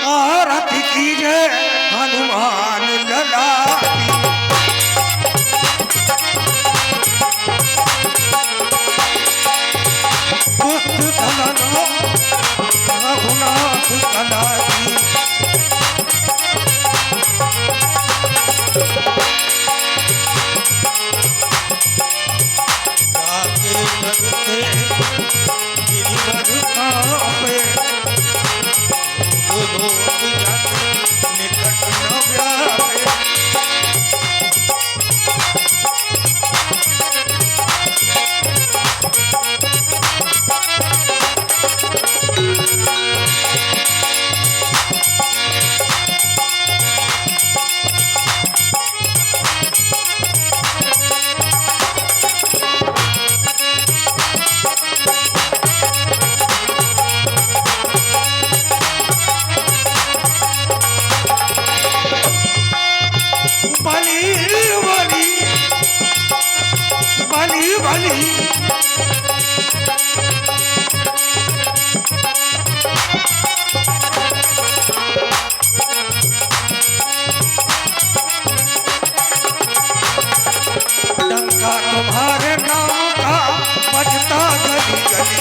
आरती कीजे हनुमान लला की। दुष्ट दमनो रघुनाथ कला की। जाके जगते गिरिवर कांपे, लोग जाके निकट न व्यापे। बली बली डंका तुम्हारे नाम का बजता गली गली।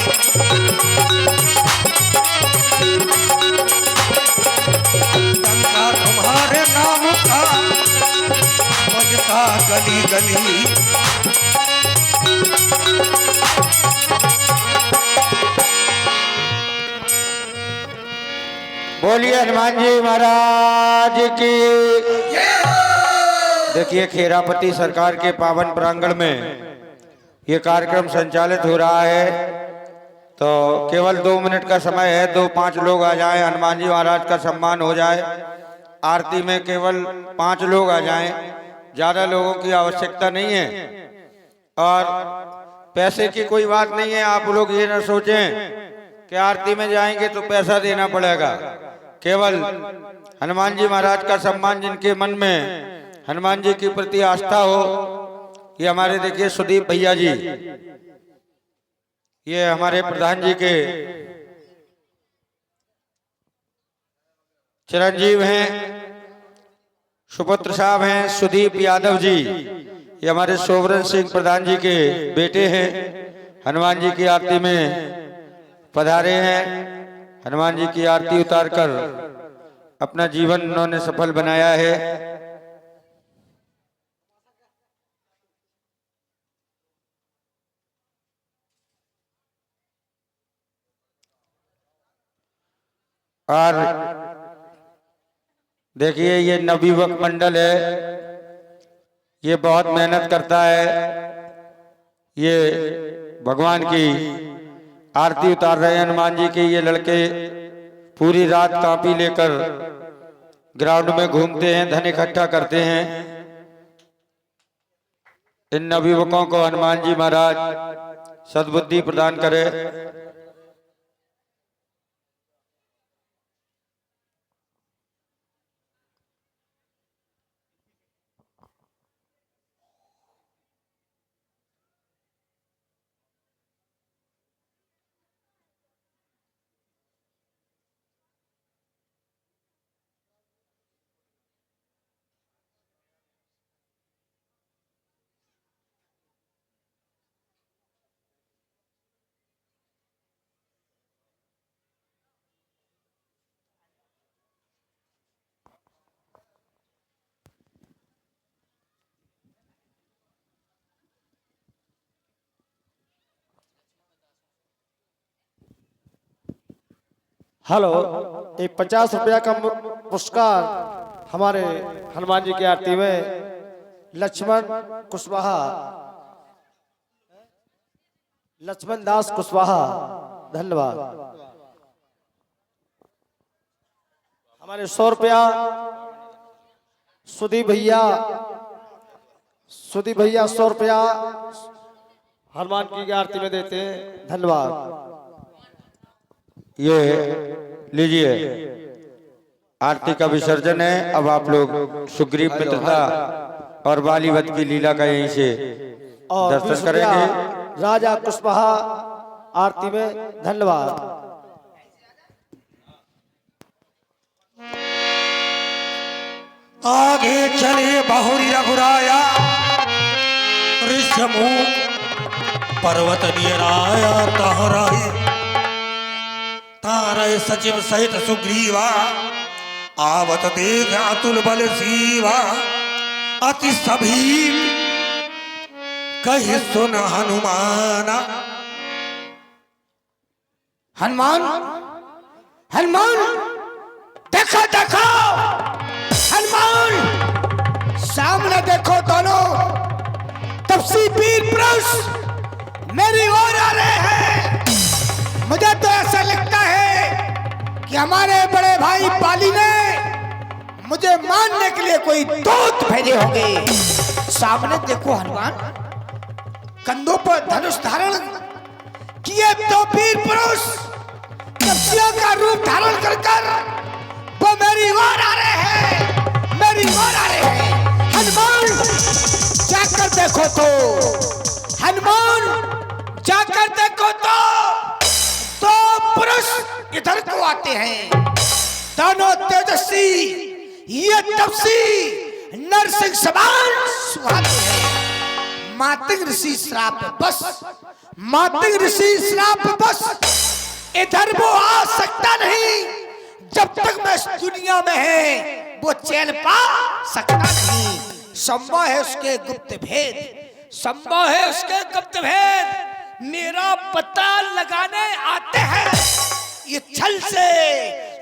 डंका तुम्हारे नाम का बजता गली गली। बोलिए हनुमान जी महाराज की। देखिए खेरापति सरकार के पावन प्रांगण में ये कार्यक्रम संचालित हो रहा है, तो केवल 2 मिनट का समय है। 2-5 लोग आ जाएं, हनुमान जी महाराज का सम्मान हो जाए। आरती में केवल 5 लोग आ जाएं, ज्यादा लोगों की आवश्यकता नहीं है। और पैसे की कोई बात नहीं है, आप लोग ये ना सोचें कि आरती में जाएंगे तो पैसा देना पड़ेगा। केवल हनुमान जी महाराज का सम्मान, जिनके मन में हनुमान जी के प्रति आस्था हो। ये हमारे देखिए सुदीप भैया जी, ये हमारे प्रधान जी के चिरंजीव हैं, सुपुत्र साहब हैं सुदीप यादव जी। ये हमारे सोवरन सिंह प्रधान जी के बेटे हैं, हनुमान जी की आरती में पधारे हैं। हनुमान जी की आरती उतारकर अपना जीवन उन्होंने सफल बनाया है। और देखिए ये नवयुवक मंडल है, ये बहुत मेहनत करता है। ये भगवान की आरती उतार रहे हैं हनुमान जी के। ये लड़के पूरी रात कापी लेकर ग्राउंड में घूमते हैं, धन इकट्ठा करते हैं। इन नवयुवकों को हनुमान जी महाराज सद्बुद्धि प्रदान करे। हेलो, एक 50 रुपया का पुरस्कार हमारे हनुमान जी की आरती में लक्ष्मण कुशवाहा, लक्ष्मण दास कुशवाहा, धन्यवाद। हमारे 100 रुपया सुदीप भैया 100 रुपया हनुमान जी की आरती में देते हैं, धन्यवाद। ये लीजिए आरती का विसर्जन है। अब आप लोग सुग्रीव मित्रता और बालीवत की लीला का यहीं से और दर्शन करेंगे। राजा कुशवाहा आरती में, धन्यवाद। आगे चले बहुरी रघुराया ऋषमुख पर्वत नियराया तहराए तारय सचिव सहित सुग्रीवा आवत देख अतुल बल सीवा अति सभी कहि सुन हनुमाना। हनुमान हनुमान देखो देखो हनुमान सामने देखो दोनों तपसी वीर पुरुष मेरी ओर आ रहे हैं। मुझे तो ऐसा लगता है कि हमारे बड़े भाई पाली ने मुझे मारने के लिए कोई दूत भेजे होंगे। सामने देखो हनुमान कंधों पर धनुष धारण किए तो वीर पुरुष तपस्या का रूप धारण कर कर वो मेरी ओर आ रहे हैं, मेरी ओर आ रहे हैं। हनुमान जाकर देखो तो, हनुमान जाकर देखो तो पुरुष इधर को आते हैं। दोनों तेजस्वी ये तपसी नरसिंह समान सुहाते हैं। मातिक ऋषि श्राप बस, मातिक ऋषि श्राप बस इधर वो आ सकता नहीं। जब तक मैं इस दुनिया में है वो चैन पा सकता नहीं। संभव है उसके गुप्त भेद, संभव है उसके गुप्त भेद मेरा पता लगाने आते हैं। ये छल से,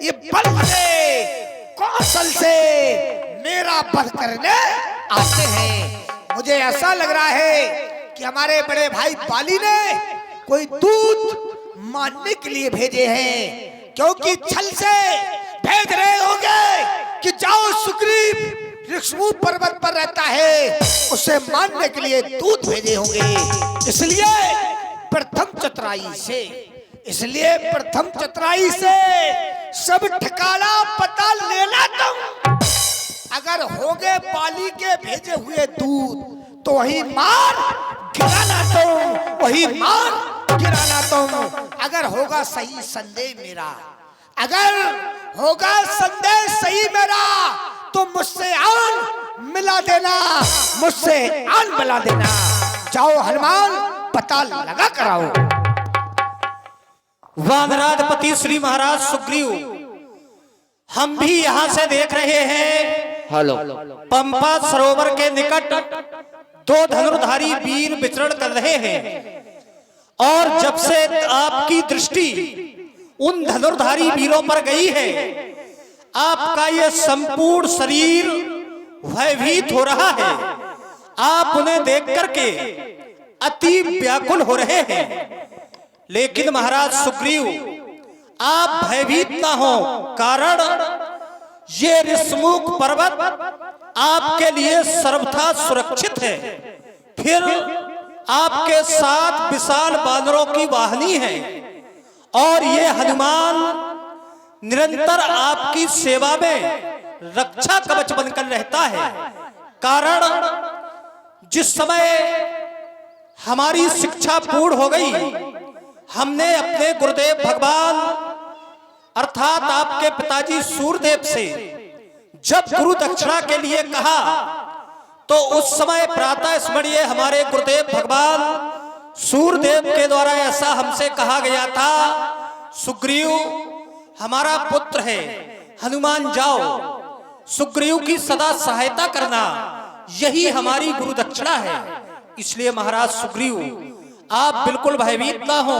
ये बल से, कौशल से मेरा वध करने आते हैं। मुझे ऐसा लग रहा है कि हमारे बड़े भाई बाली ने कोई दूत मारने के लिए भेजे हैं, क्योंकि छल से भेज रहे होंगे कि जाओ सुग्रीव ऋषमुख पर्वत पर रहता है उसे मारने के लिए दूत भेजे होंगे। इसलिए प्रथम चतुराई से, इसलिए प्रथम चतुराई से सब ठिकाना पता लेना तुम। अगर होंगे पाली के भेजे हुए दूत तो वही मार गिराना तुम, वही मार गिराना तुम। अगर होगा सही संदेह मेरा, अगर होगा संदेह सही मेरा तो मुझसे आन मिला देना, मुझसे आन मिला देना। जाओ हनुमान पता लगा कराओ। वानराधिपति श्री महाराज सुग्रीव, हम भी यहाँ से देख रहे हैं पंपा सरोवर के निकट दो धनुर्धारी वीर विचरण कर रहे हैं। और जब से आपकी दृष्टि उन धनुर्धारी वीरों पर गई है, आपका ये संपूर्ण शरीर भयभीत हो रहा है। आप उन्हें देख करके अति व्याकुल हो रहे हैं। लेकिन महाराज सुग्रीव, आप भयभीत ना हो, कारण ये ऋषमुख पर्वत आपके लिए सर्वथा सुरक्षित है। फिर आपके साथ विशाल बानरों की वाहनी है और ये हनुमान निरंतर आपकी सेवा में रक्षा कवच बनकर रहता है। कारण जिस समय हमारी शिक्षा पूर्ण हो गई, हमने अपने गुरुदेव भगवान अर्थात आपके पिताजी सूर्यदेव से जब गुरु दक्षिणा के लिए कहा तो उस समय प्रातः स्मरणीय हमारे गुरुदेव भगवान सूर्यदेव के द्वारा ऐसा हमसे कहा गया था, सुग्रीव हमारा पुत्र है, हनुमान जाओ सुग्रीव की सदा सहायता करना, यही हमारी गुरु दक्षिणा है। इसलिए महाराज सुग्रीव, आप बिल्कुल भयभीत ना हो।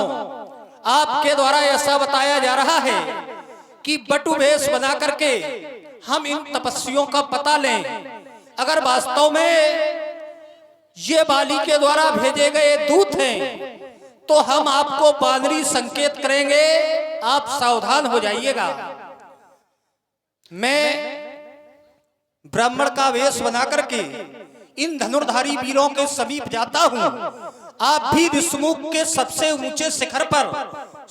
आपके द्वारा ऐसा बताया जा रहा है कि बटु वेश बना करके हम इन तपस्वियों का पता लें। अगर वास्तव में ये बाली के द्वारा भेजे गए दूत हैं तो हम आपको बानरी संकेत करेंगे, आप सावधान हो जाइएगा। मैं ब्राह्मण का वेश बना करके इन धनुर्धारी वीरों के समीप जाता हूं। आप भी ऋषमुख के सबसे ऊंचे शिखर पर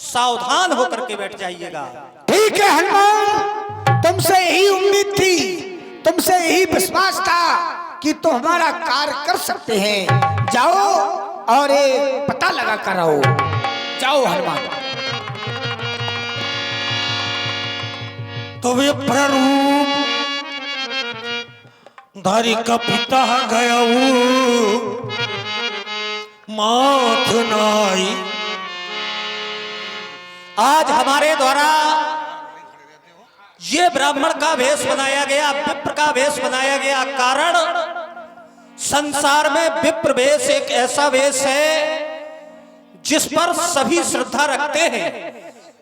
सावधान होकर के बैठ जाइएगा। ठीक है हनुमान, तुमसे यही उम्मीद थी, तुमसे यही विश्वास था कि तुम हमारा कार्य कर सकते हैं। जाओ और ये पता लगा कर आओ। जाओ हनुमान। तो वे प्ररूप धारी कपिता गयऊ माथ नाई। आज हमारे द्वारा ये ब्राह्मण का वेश बनाया गया, विप्र का वेश बनाया गया। कारण संसार में विप्र वेश एक ऐसा वेश है जिस पर सभी श्रद्धा रखते हैं,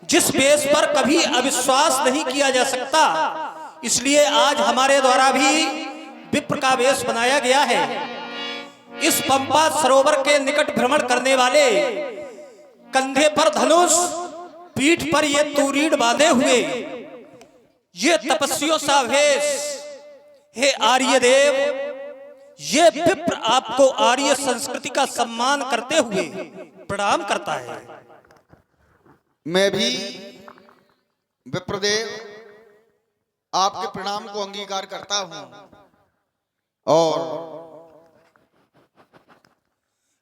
जिस वेश पर कभी अविश्वास नहीं किया जा सकता। इसलिए आज हमारे द्वारा भी विप्र का वेश बनाया गया है। इस पंपा सरोवर के निकट भ्रमण करने वाले, कंधे पर धनुष, पीठ पर ये तूरीड़ बांधे हुए, ये तपस्वियों सा वेश, हे आर्यदेव, ये विप्र आपको आर्य संस्कृति का सम्मान करते हुए प्रणाम करता है। मैं भी विप्रदेव आपके प्रणाम को अंगीकार करता हूं और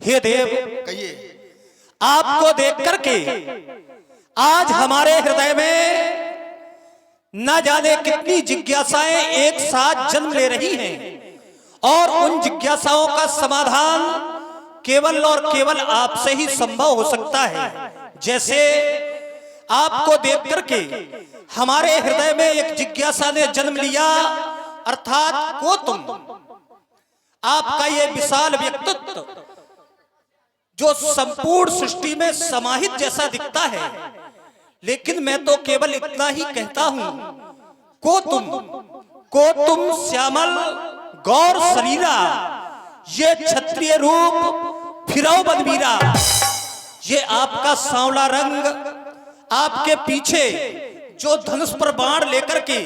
हे देव, कहिए। आपको देख करके आज हमारे हृदय में न जाने कितनी जिज्ञासाएं एक साथ जन्म ले रही हैं और उन जिज्ञासाओं का समाधान केवल और केवल आपसे ही संभव हो सकता है। जैसे आपको देख करके हमारे हृदय में एक जिज्ञासा ने जन्म लिया, अर्थात को तुम, आपका ये विशाल व्यक्तित्व जो संपूर्ण सृष्टि में समाहित जैसा दिखता है, लेकिन मैं तो केवल इतना ही कहता हूं, को तुम श्यामल गौर शरीरा, ये क्षत्रिय रूप फिरौ बलबीरा। ये आपका सांवला रंग, आपके पीछे जो धनुष पर बाण लेकर के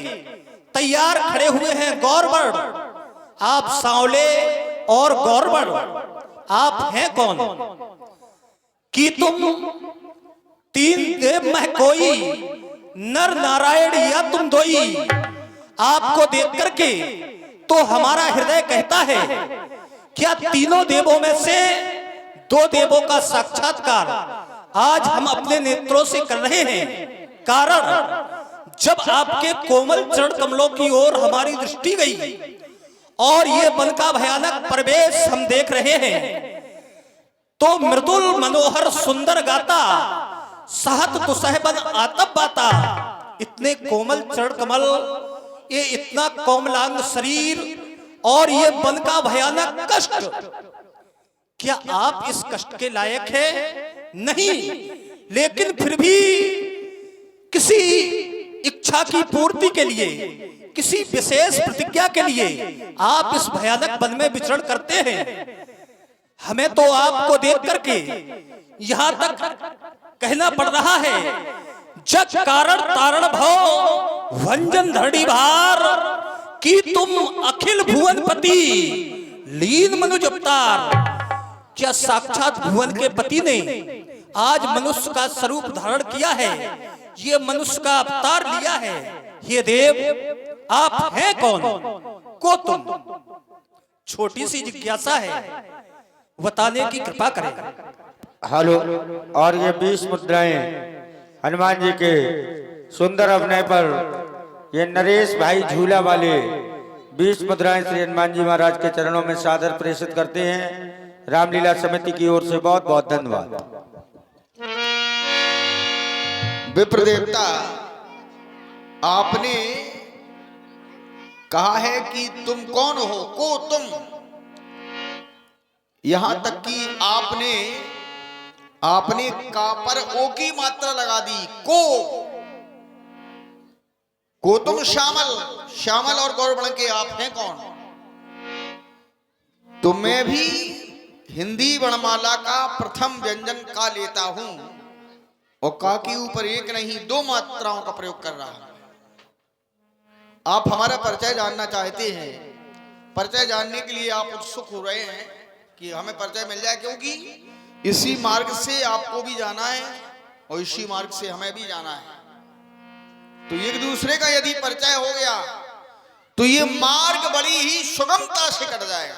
तैयार खड़े हुए हैं गौरवर्ण, आप सांवले और गौरवर्ण, आप हैं कौन? कि तुम तीन देव में कोई, नर नारायण या तुम दोई। आपको देख करके तो हमारा हृदय कहता है, क्या तीनों देवों में से दो देवों का साक्षात्कार आज हम अपने नेत्रों से कर रहे हैं। कारण जब आपके कोमल चरण कमलों की ओर हमारी दृष्टि गई और ये वन का भयानक प्रवेश हम देख रहे हैं, तो मृदुल मनोहर सुंदर गाता, सहत दुसहबन आतप बाता। इतने कोमल चरण कमल, ये इतना कोमलांग शरीर और ये वन का भयानक कष्ट, क्या आप इस कष्ट के लायक हैं? नहीं, लेकिन फिर भी किसी इच्छा की पूर्ति के लिए, किसी विशेष प्रतिज्ञा के लिए आप इस भयानक वन में विचरण करते हैं। हमें तो आपको देख करके यहां तक कहना पड़ रहा है, जग कारण तारण भव भंजन धरणी भार, कि तुम अखिल भुवनपति लीन मनुज अवतार। क्या साक्षात भुवन के पति ने आज मनुष्य का स्वरूप धारण किया है, ये मनुष्य का अवतार लिया है। ये देव आप हैं कौन? को तुम, छोटी सी जिज्ञासा है, बताने की कृपा करें। हेलो। और ये 20 मुद्राएं हनुमान जी के सुंदर अभिनय पर ये नरेश भाई झूला वाले 20 मुद्राएं श्री हनुमान जी महाराज के चरणों में सादर प्रेषित करते हैं। रामलीला समिति की ओर से बहुत बहुत धन्यवाद। विप्र देवता, आपने कहा है कि तुम कौन हो, को तुम, यहां तक कि आपने का पर ओ की मात्रा लगा दी। को तुम श्यामल और गौरवर्ण के आप हैं कौन? तो मैं भी हिंदी वर्णमाला का प्रथम व्यंजन का लेता हूं और का के ऊपर एक नहीं 2 मात्राओं का प्रयोग कर रहा हूं। आप हमारा परिचय जानना चाहते हैं, परिचय जानने के लिए आप उत्सुक हो रहे हैं कि हमें परिचय मिल जाए, क्योंकि इसी मार्ग से आपको भी जाना है और इसी मार्ग से हमें भी जाना है। तो एक दूसरे का यदि परिचय हो गया तो ये मार्ग बड़ी ही सुगमता से कट जाएगा।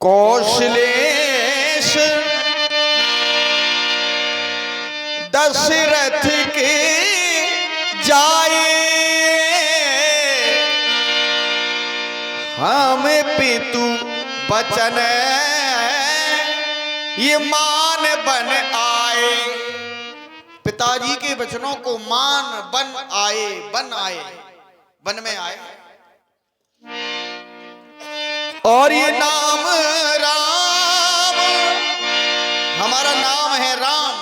कौशलेश दशरथ के जाए बचन ये मान बन आए, पिताजी के वचनों को मान बन आए, वन में आए। और ये नाम राम, हमारा नाम है राम।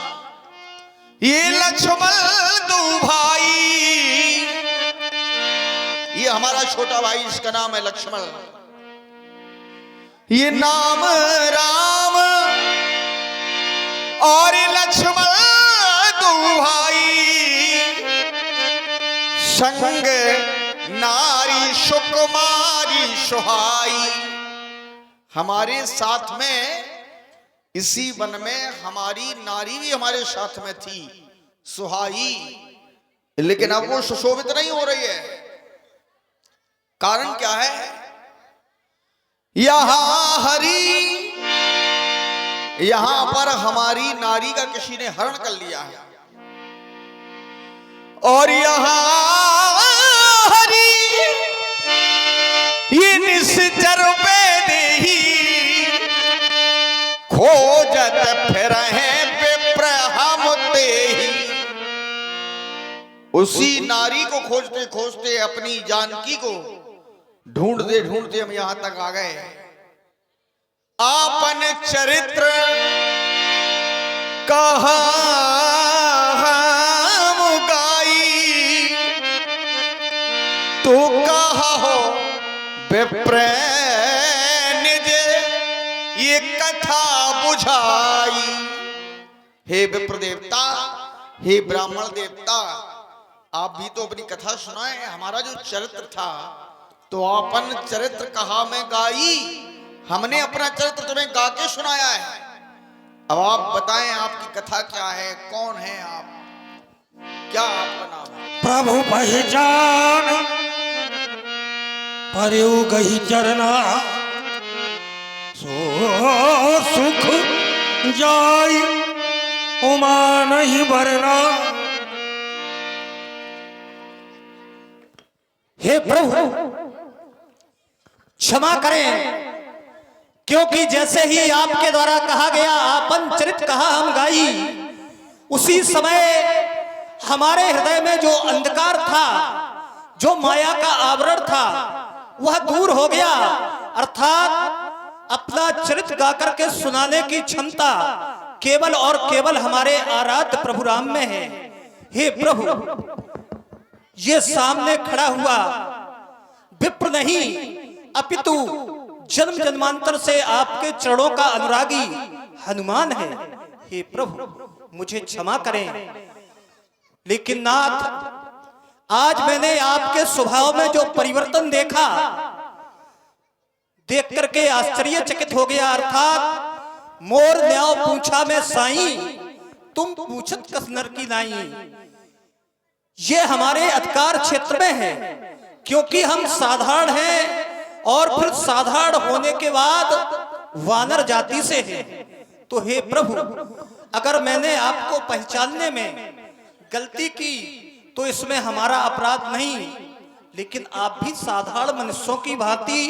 ये लक्ष्मण दो भाई, ये हमारा छोटा भाई, इसका नाम है लक्ष्मण। ये नाम राम और लक्ष्मण दो भाई, संग नारी सुकुमारी सुहाई। हमारे साथ में, इसी वन में हमारी नारी भी हमारे साथ में थी, सुहाई, लेकिन अब वो सुशोभित नहीं हो रही है। कारण क्या है? यहां हरि, यहां पर हमारी नारी का किसी ने हरण कर लिया है, और यहां हरि ये निश्चर पे देही खोजत फिर हैं विप्र हम तेहि। उसी नारी को खोजते खोजते अपनी जानकी को ढूंढते ढूंढते हम यहां तक आ गए। आपन चरित्र कहा हम गाई, तो कहा हो विप्र निज ये कथा बुझाई। हे विप्र देवता, हे ब्राह्मण देवता, आप भी तो अपनी कथा सुनाए। हमारा जो चरित्र था तो अपन चरित्र कहा में गाई, हमने अपना चरित्र तुम्हें गा के सुनाया है। अब आप बताएं आपकी कथा क्या है, कौन है आप, क्या आपका नाम है? प्रभु पहचान परयु गही चरना, सो सुख जाई उमा नहीं भरना। हे प्रभु क्षमा करें, क्योंकि जैसे ही आपके द्वारा कहा गया आपन चरित कहा हम गाई, उसी समय हमारे हृदय में जो अंधकार था, जो माया का आवरण था, वह दूर हो गया। अर्थात अपना चरित गाकर के सुनाने की क्षमता केवल और केवल हमारे आराध्य प्रभु राम में है। हे प्रभु, ये सामने खड़ा हुआ विप्र नहीं, अपितु जन्म जन्मांतर से आपके चरणों का अनुरागी हनुमान है। हे प्रभु मुझे क्षमा करें, लेकिन नाथ आज मैंने आपके स्वभाव में जो परिवर्तन देखा, देख करके आश्चर्यचकित हो गया। अर्थात मोर न्याव पूछा में साई, तुम पूछत कस नर की नाई। ये हमारे अधिकार क्षेत्र में है, क्योंकि हम साधारण हैं और फिर साधारण होने के बाद वानर जाति से हैं। तो हे प्रभु, अगर मैंने आपको पहचानने में गलती की तो इसमें हमारा अपराध नहीं, लेकिन आप भी साधारण मनुष्यों की भांति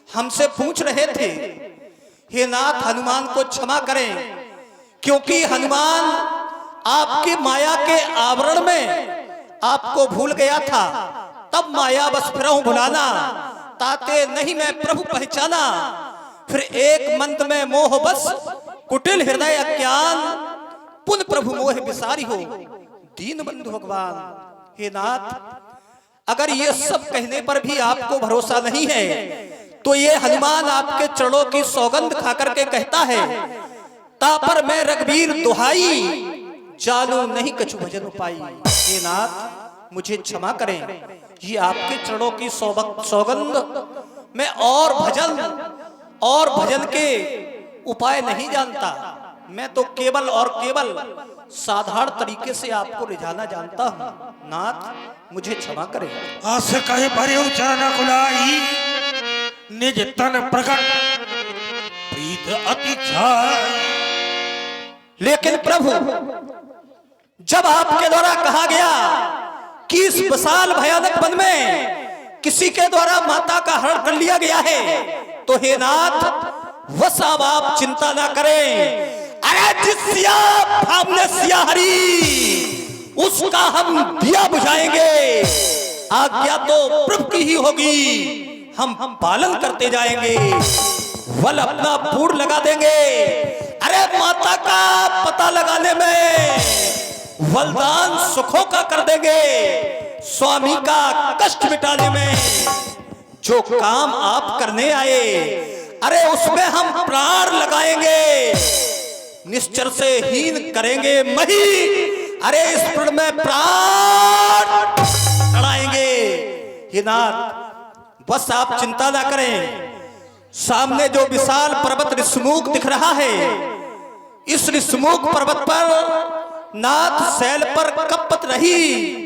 हमसे पूछ रहे थे। हे नाथ, हनुमान को क्षमा करें, क्योंकि हनुमान आपकी माया के आवरण में आपको भूल गया था। तब माया बस फिरहूं भुलाना, ताते नहीं मैं प्रभु पहचाना। फिर एक मंत में मोह बस कुटिल हृदय अज्ञान, पुन प्रभु मोह विसारी हो दीन बंधु भगवान। हे नाथ, अगर ये सब कहने पर भी आपको भरोसा नहीं है, तो ये हनुमान आपके चरणों की सौगंध खाकर के कहता है, तापर मैं रघुवीर दुहाई, जानो नहीं कछु भजन उपाई। हे नाथ मुझे क्षमा करें, ये आपके चरणों की सौगंध मैं और भजन के उपाय नहीं जानता। मैं तो केवल और केवल साधारण तरीके से आपको रिझाना जानता हूँ। नाथ मुझे क्षमा करें। आस कहे भरे चरण कुलाई, निज तन प्रकट प्रीत अति छाई। लेकिन प्रभु, जब आपके द्वारा कहा गया कि इस विशाल भयानक वन में किसी के द्वारा माता का हरण कर लिया गया है, तो हे नाथ बस अब आप चिंता ना करें। अरे जिस सिया हमने सियाहरी उसका हम दिया बुझाएंगे। आज्ञा तो प्रभु की ही होगी, हम पालन करते जाएंगे। वल अपना पूर्ण लगा देंगे। अरे माता का पता लगाने में वरदान सुखों का कर देंगे। स्वामी का कष्ट मिटाने में जो काम आप करने आए, अरे उसमें हम प्राण लगाएंगे। निश्चर से हीन करेंगे मही, अरे इस प्रण में प्राण लड़ाएंगे। हे नाथ बस आप चिंता ना करें। सामने जो विशाल पर्वत ऋषमुख दिख रहा है, इस ऋषमुख पर्वत पर नाथ शैल पर कपत रही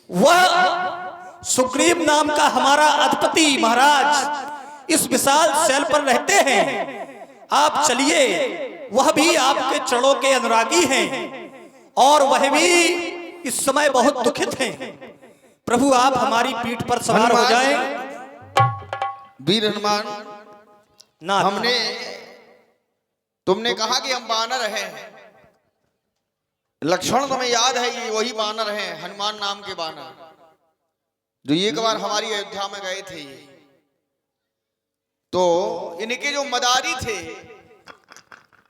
वह सुग्रीव नाम का हमारा अधिपति महाराज इस विशाल शैल पर रहते हैं। आप चलिए, वह भी आपके चरणों के अनुरागी हैं और वह भी इस समय बहुत दुखित हैं। प्रभु आप हमारी पीठ पर सवार हो जाएं। वीर हनुमान, नाथ तुमने कहा कि हम बानर हैं। लक्षण तुम्हें याद है, ये वही बानर हैं, हनुमान नाम के बानर जो एक बार हमारी अयोध्या में गए थे। तो इनके जो मदारी थे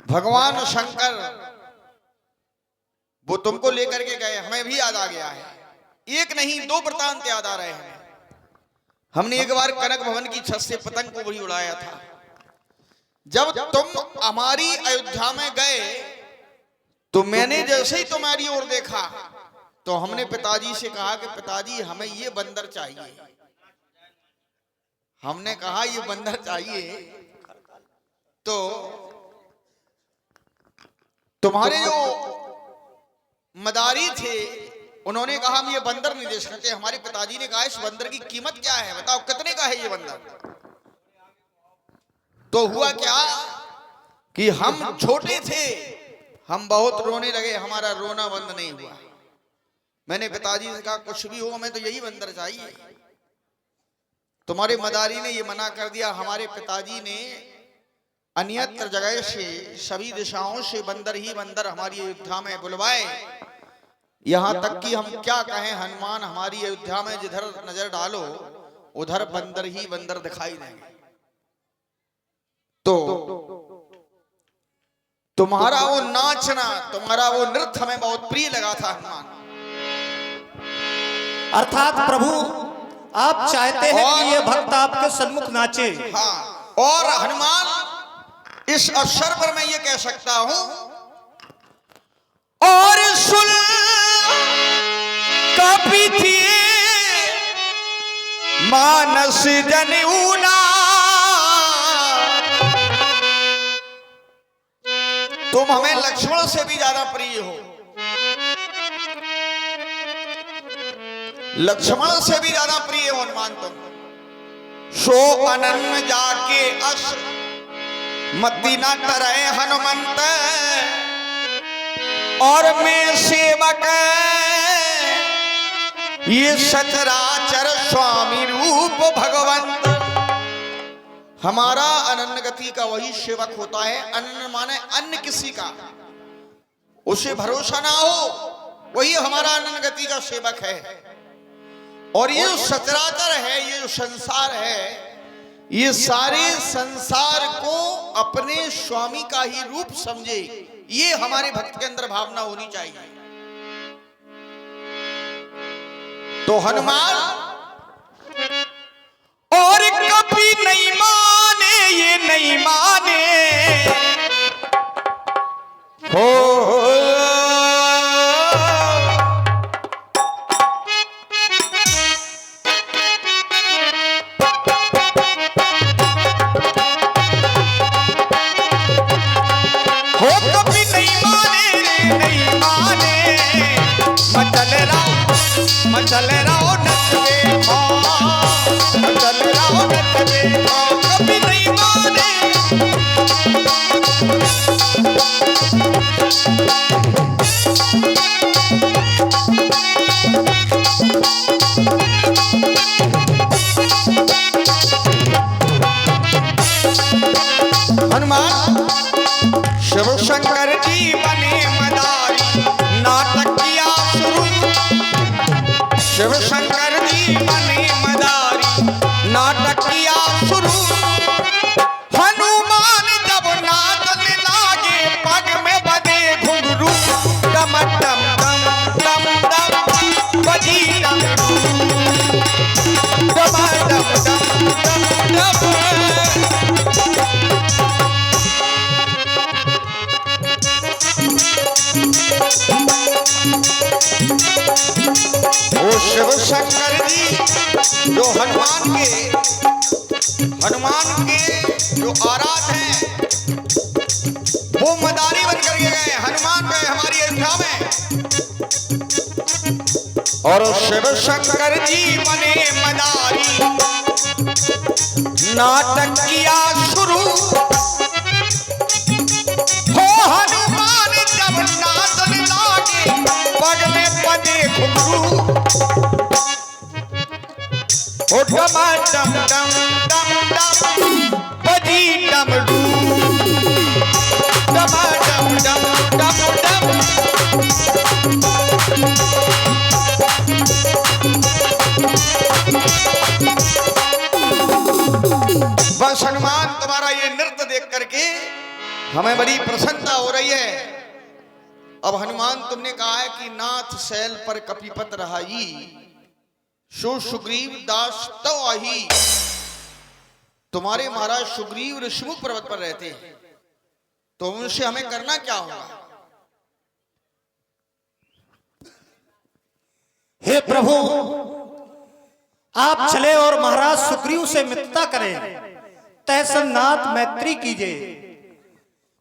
भगवान शंकर, वो तुमको लेकर के गए। हमें भी याद आ गया है, एक नहीं दो वृतांत याद आ रहे हैं। हमने एक बार कनक भवन की छत से पतंग को भी उड़ाया था। जब तुम हमारी अयोध्या में गए तो मैंने जैसे ही तुम्हारी ओर देखा तो हमने पिताजी से कहा कि पिताजी हमें ये बंदर चाहिए। हमने कहा ये बंदर चाहिए, तो तुम्हारे जो मदारी थे उन्होंने कहा हम ये बंदर नहीं दे सकते। हमारे पिताजी ने कहा इस बंदर की कीमत क्या है, बताओ कितने का है ये बंदर। तो हुआ क्या कि हम छोटे थे, हम बहुत रोने लगे, हमारा रोना बंद नहीं हुआ। मैंने पिताजी से कहा कुछ भी हो हमें तो यही बंदर चाहिए। तुम्हारे मदारी ने ये मना कर दिया। हमारे पिताजी ने अन्यत्र जगह से सभी दिशाओं से बंदर ही बंदर हमारी अयोध्या में बुलवाए। यहां तक कि हम क्या कहें, हनुमान हमारी अयोध्या में जिधर नजर डालो उधर बंदर ही बंदर दिखाई देंगे। तो तुम्हारा वो नाचना, तुम्हारा वो नृत्य हमें बहुत प्रिय लगा था हनुमान। अर्थात प्रभु आप चाहते हैं कि ये भक्त आपके सन्मुख नाचे। हाँ, और हनुमान इस अवसर पर मैं ये कह सकता हूं, और सुन कपि थी मानस जनेऊना, तुम हमें लक्ष्मण से भी ज्यादा प्रिय हो, लक्ष्मण से भी ज्यादा प्रिय हो हनुमान तुम। सो अनन्य जाके अस मति न तरह हनुमंत, और मैं सेवक ये सचराचर स्वामी रूप भगवंत। हमारा अनन्य गति का वही सेवक होता है। अनन्य माने अन्य किसी का उसे भरोसा ना हो, वही हमारा अनन्य गति का सेवक है। और ये जो सचराचर है, ये जो संसार है, ये सारे संसार को अपने स्वामी का ही रूप समझे, ये हमारे भक्त के अंदर भावना होनी चाहिए। तो हनुमान और कभी नहीं माने, ये नहीं माने हो मचल रहो नचबे मचल रहो नचबे कभी नहीं माने। ओ शिव शंकर जी जो हनुमान के जो आराध हैं वो मदारी बन करके गए। हनुमान गए हमारी अयोध्या में और शिव शंकर जी बने मदारी। नाटक किया शुरू हो हनुमान जब नाचने लागे पग में पदे घुंघरू। ओ डम डम डम डम डम बजी डमरू। डम डम डम डम डम बस हनुमान तुम्हारा ये नृत्य देख करके हमें बड़ी प्रसन्नता हो रही है। अब हनुमान तुमने कहा है कि नाथ शैल पर कपिपत रहाई सो सुग्रीव दास तो आही। तुम्हारे महाराज सुग्रीव ऋषिमुख पर्वत पर रहते हैं तो उनसे हमें करना क्या होगा? हे प्रभु आप चले और महाराज सुग्रीव से मित्रता करें, तहसन्नाथ मैत्री कीजिए।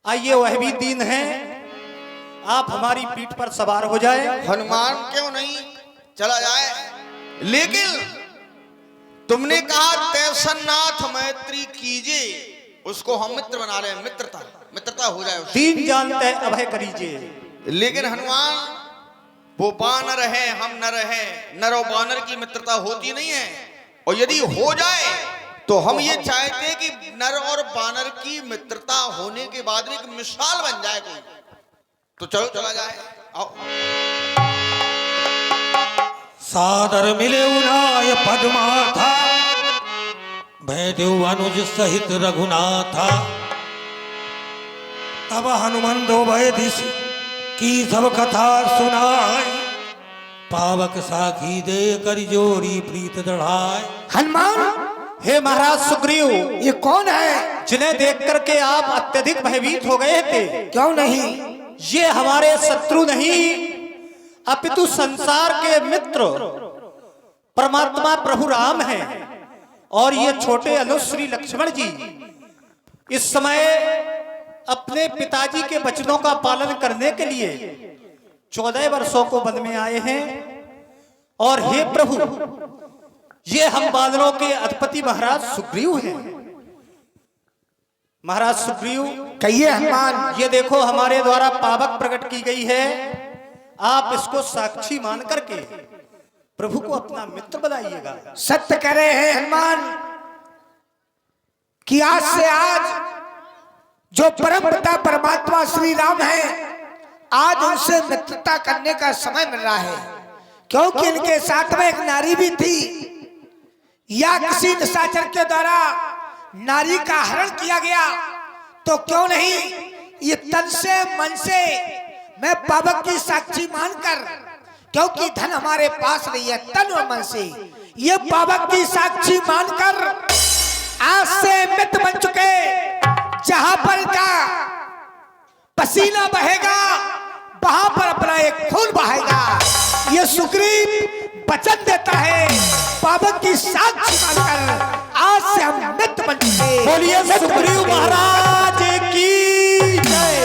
आइए वह भी दीन है, आप हमारी पीठ पर सवार हो जाए। हनुमान क्यों नहीं चला जाए, लेकिन तुमने कहा तैसन्नाथ मैत्री कीजिए, उसको हम मित्र बना रहे हैं। मित्रता हो जाए उससे। दीन जानते अभय करीजिए। लेकिन हनुमान वो बानर है हम नर है, नर और बानर की मित्रता होती नहीं है। और यदि हो जाए तो हम ये चाहते हैं कि नर और बानर की मित्रता होने के बाद में एक मिसाल बन जाए कोई। तो चलो चला जाए, आओ। सादर मिले उनाय पद्माथा बैठे अनुज सहित रघुनाथा। तब हनुमंदो भय दिश की सब कथा सुनाए। पावक साखी दे कर जोरी प्रीत दढ़ाए। हनुमान हे महाराज सुग्रीव, ये कौन है? जिन्हें देख करके आप अत्यधिक भयभीत हो गए थे। क्यों नहीं? ये हमारे शत्रु नहीं अपितु संसार के मित्र परमात्मा प्रभु राम हैं। और ये छोटे अनुश्री लक्ष्मण जी इस समय अपने पिताजी के वचनों का पालन करने के लिए 14 वर्षों को वन में आए हैं। और हे प्रभु ये हम बानरों के अधिपति महाराज सुग्रीव हैं। महाराज सुग्रीव कहिए हनुमान। ये देखो हमारे द्वारा पावक प्रकट की गई है, आप इसको साक्षी मान करके प्रभु को अपना मित्र बनाइएगा। सत्य कह रहे हैं हनुमान कि आज से आज जो परम पिता परमात्मा श्री राम है, आज उनसे मित्रता करने का समय मिल रहा है। क्योंकि इनके साथ में एक नारी भी थी, या किसी निशाचर के द्वारा नारी का हरण किया गया, तो क्यों नहीं ये तन से मन से मैं पावक की साक्षी मानकर, क्योंकि धन हमारे पास नहीं है, तन और मन से ये पावक की साक्षी मानकर आज से मित्र बन चुके। जहां पर का पसीना बहेगा वहां पर अपना एक खून बहेगा। ये सुग्रीव वचन देता है, पावक की साक्षी मानकर आज से हम मित्र बन चुके। बोलिए सुग्रीव महाराज की जय।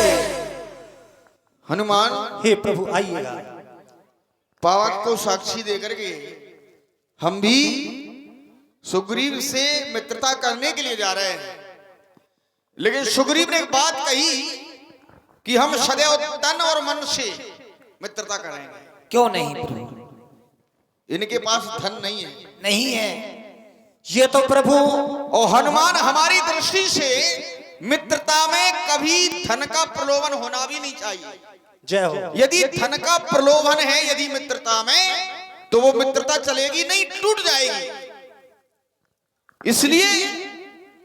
हनुमान हे प्रभु आइएगा। पावक को साक्षी देकर के हम भी सुग्रीव से मित्रता करने के लिए जा रहे हैं। लेकिन सुग्रीव ने एक बात कही कि हम सदैव तन और मन से मित्रता करेंगे। क्यों नहीं प्रभु? इनके पास धन नहीं है। नहीं है। ये तो प्रभु और हनुमान हमारी दृष्टि से मित्रता में कभी धन का प्रलोभन होना भी नहीं चाहिए। जय हो। यदि धन का प्रलोभन है यदि मित्रता में, तो वो मित्रता चलेगी नहीं, टूट जाएगी। इसलिए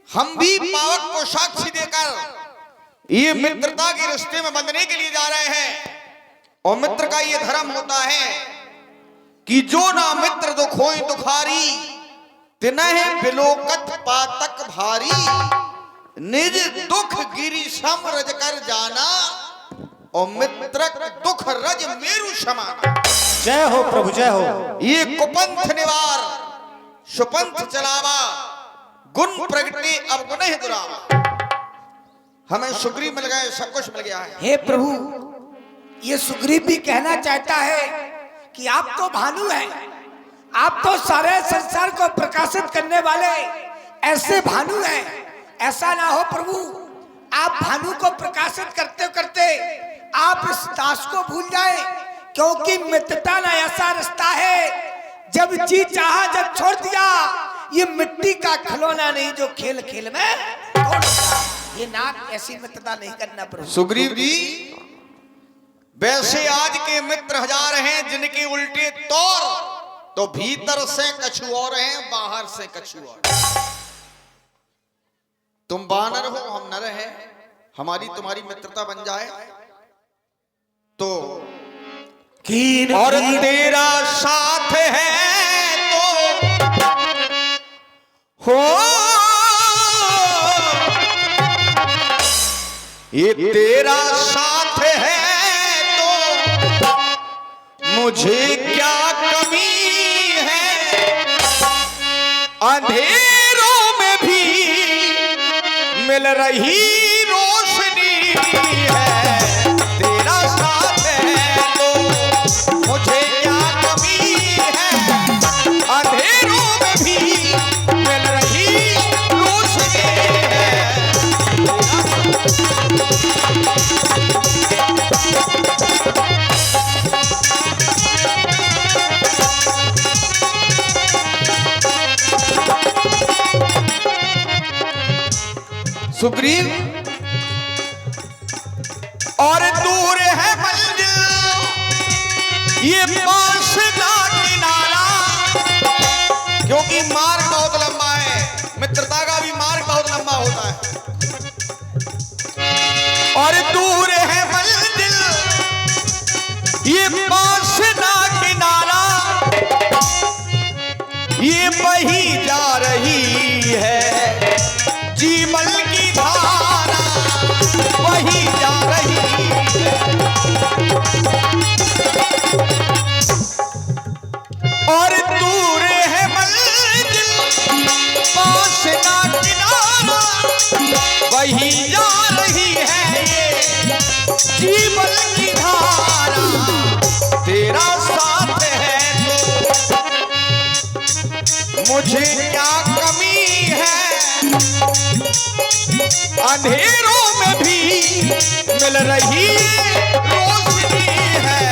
हम भी पावक को साक्षी देकर ये मित्रता के रिश्ते में बंधने के लिए जा रहे हैं। और मित्र का ये धर्म होता है कि जो ना मित्र दुख होई दुखारी, तिनहि बिलोकत पातक भारी, निज दुख गिरि सम रज कर जाना, और मित्रक दुख रज मेरु समान। जय हो प्रभु जय हो। ये कुपंथ निवार सुपंथ चलावा, गुण प्रगटे अब गुण ही दुरावा। हमें सुग्रीव मिल गए, सब कुछ मिल गया है। हे प्रभु, ये सुग्रीव भी कहना चाहता है कि आप तो भानु हैं, आप तो सारे संसार को प्रकाशित करने वाले ऐसे भानु हैं। ऐसा ना हो प्रभु, आप भानु को प्रकाशित करते करते आप इस दास को भूल जाए, क्योंकि मित्रता ना ऐसा रिश्ता है जब जी चाहा जब छोड़ दिया। ये मिट्टी का खिलौना नहीं जो खेल खेल में तोड़ दिया। ये नाक ऐसी मित्रता नहीं करना प्रभु। सुग्रीव जी, वैसे आज के मित्र हजार हैं जिनके उल्टे तौर, तो भीतर से कछु और हैं, बाहर से कछु और। तुम बानर हो, हम नर हैं, हमारी तुम्हारी मित्रता बन जाए तो कीन और तेरा साथ है तो हो, ये तेरा साथ है तो मुझे क्या कमी है, अंधेरों में भी मिल रही रोशनी है। तेरा साथ है तो मुझे क्या कमी है, अंधेरों में भी मिल रही रोशनी है। सुग्रीव, और दूर है मंजिल ये पास का किनारा, क्योंकि मार्ग बहुत लंबा है, मित्रता का भी मार्ग बहुत लंबा होता है। और दूर है मंजिल ये पास का किनारा, ये बही जा रही है जीवन की धारा, वही जा रही है। और दूर है मंजिल पास ना किनारा, वही जा रही है ये जीवन की धारा। तेरा साथ है तो मुझे क्या कमी है, अंधेरों में भी मिल रही रोशनी है।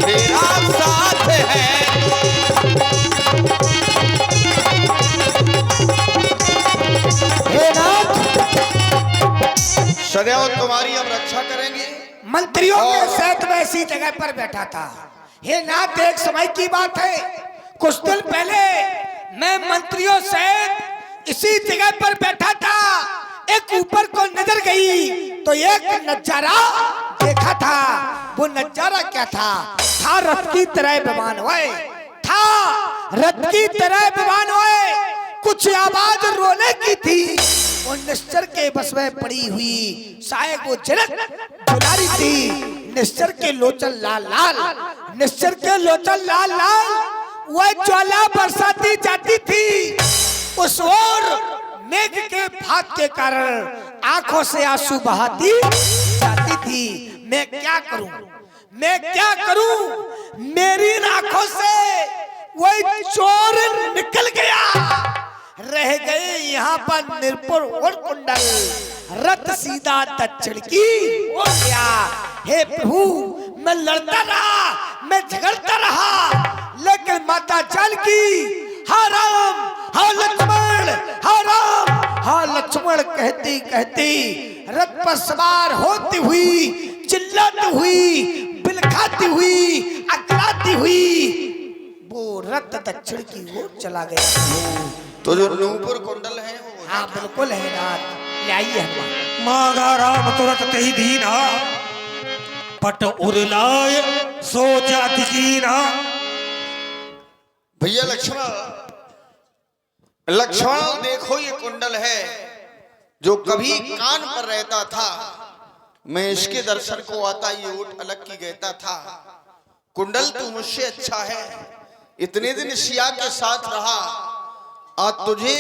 तेरा साथ है हे नाथ, सदैव तुम्हारी हम रक्षा करेंगे। मंत्रियों के साथ में इसी जगह पर बैठा था। हे नाथ, एक समय की बात है, कुछ दिन पहले मैं मंत्रियों सहित इसी जगह पर बैठा था। एक ऊपर को नजर गई तो एक नजारा देखा था। वो नजारा क्या था? था रथ की तरह विमान हुए, था रथ की तरह विमान हुए। कुछ आवाज रोने की थी, वो निश्चर के बस में पड़ी हुई साये को जनक दुलारी थी। निश्चर के लोचन लाल लाल, निश्चर के लोचन लाल लाल, वह ज्वाला बरसाती जाती थी। उस ओर मेघ के भाग के कारण आंखों से आंसू बहाती जाती थी। मैं क्या करूं, मैं क्या करूं? मेरी आंखों से वही चोर निकल गया। रह गए यहाँ पर निर्पुर और कुंडल, रथ सीधा दक्षिण की ओर गया। हे प्रभु, मैं लड़ता रहा, मैं झगड़ता रहा, लेकिन माता चल की हा राम हा लक्ष्मण, हा राम हा लक्ष्मण कहती कहती रथ पर सवार होती हुई, चिल्लाती हुई, बिलखाती हुई, अकलाती हुई वो रथ दक्षिण की ओर चला गया। तो जो नूपुर कुंडल है वो, हाँ बिल्कुल है नाथ, ले आइए हनुमान। मांगा राम तुरंत तही दीना, पट उरलाय सो जाति कीना। भैया लक्ष्मण, लक्ष्मण देखो ये कुंडल है जो कभी कान पर रहता था, मैं इसके दर्शन को आता ये ऊँट अलग की कहता था, कुंडल तू मुझसे अच्छा है, इतने दिन सिया के साथ रहा, आज तुझे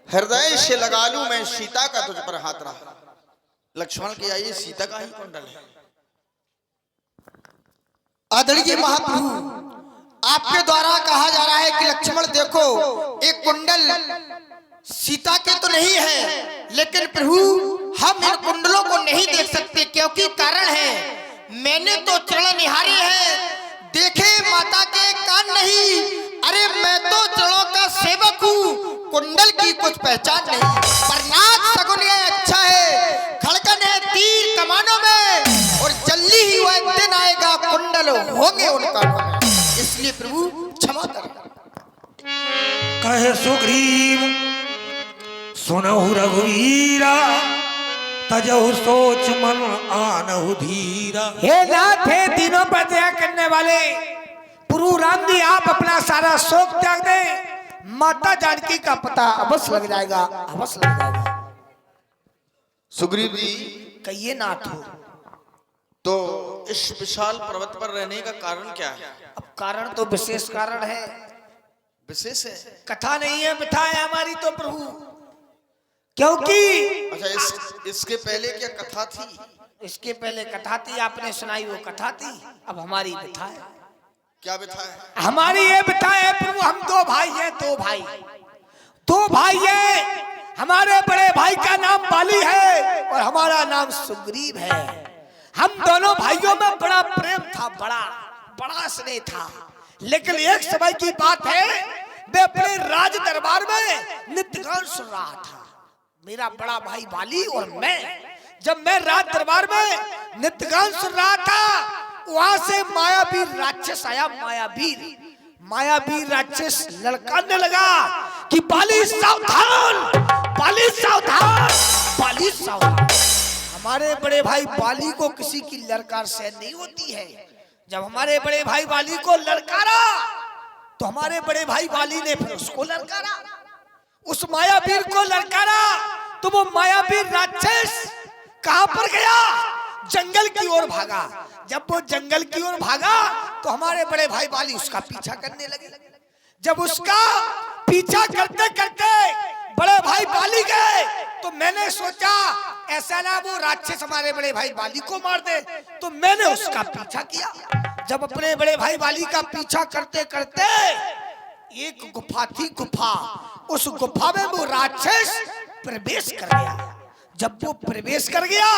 हृदय से लगा लूं मैं, सीता का तुझ पर हाथ रहा। लक्ष्मण किया ये सीता का ही कुंडल है। आदरणीय महाप्रभु, आपके द्वारा कहा जा रहा है कि लक्ष्मण देखो, एक कुंडल सीता के तो नहीं है, लेकिन प्रभु हम इन कुंडलों को नहीं देख सकते, क्योंकि कारण है मैंने तो चरण निहारे हैं, देखे माता के कान नहीं। अरे मैं तो चरणों का सेवक हूँ, कुंडल की कुछ पहचान नहीं। पर नाथ सगुन ये अच्छा है, खड़कन है तीर कमानों में, और जल्दी ही वह दिन आएगा कुंडल होंगे उनका। इसलिए प्रभु क्षमा कर। कहे सुग्रीव सुनहु रघुवीरा, तजहु सोच मन आनहु धीरा। हे नाथ, हे तीनों पर दया करने वाले प्रभु राम जी, आप अपना सारा शोक त्याग दें, माता जानकी का पता अवश्य लग जाएगा, अवश्य लग जाएगा। सुग्रीव जी कहिए नाथ हो, तो इस विशाल पर्वत पर रहने का कारण क्या है? अब कारण तो विशेष कारण है, विशेष है, कथा नहीं है, मिथा है हमारी तो प्रभु। क्योंकि अच्छा इसके पहले क्या कथा थी? इसके पहले कथा थी, आपने सुनाई वो कथा थी, अब हमारी व्यथा है। क्या व्यथा है? हमारी ये व्यथा है प्रभु, हम दो भाई हैं, दो भाई हैं। हमारे बड़े भाई का नाम बाली है और हमारा नाम सुग्रीव है। हम दोनों भाइयों में बड़ा प्रेम था, बड़ा स्नेह था, लेकिन एक समय की बात है, मैं अपने राज दरबार में नित्यगान सुन रहा था। मेरा बड़ा भाई बाली और मैं, जब मैं राज दरबार में नित्यगान सुन रहा था, वहां से मायावीर राक्षस आया। मायावीर राक्षस ललकारने लगा कि बाली सावधान, बाली सावधान, बाली सावधान। हमारे बड़े भाई बाली को किसी की ललकार सहन नहीं होती है। जब हमारे बड़े भाई बाली को ललकारा, तो हमारे बड़े भाई बाली ने फिर उसको ललकारा, उस मायावीर को ललकारा, तो वो मायावीर राक्षस कहां पर गया? जंगल की ओर भागा। जब वो जंगल की ओर भागा, तो हमारे बड़े भाई बाली उसका पीछा करने लगे। जब उसका पीछा करते करते बड़े भाई बाली गए, तो मैंने सोचा ऐसा ना वो राक्षस हमारे बड़े भाई बाली को मार दे, तो मैंने उसका पीछा किया। जब अपने बड़े भाई बाली का पीछा करते करते एक गुफा थी, उस गुफा में वो राक्षस प्रवेश कर गया। जब वो प्रवेश कर गया,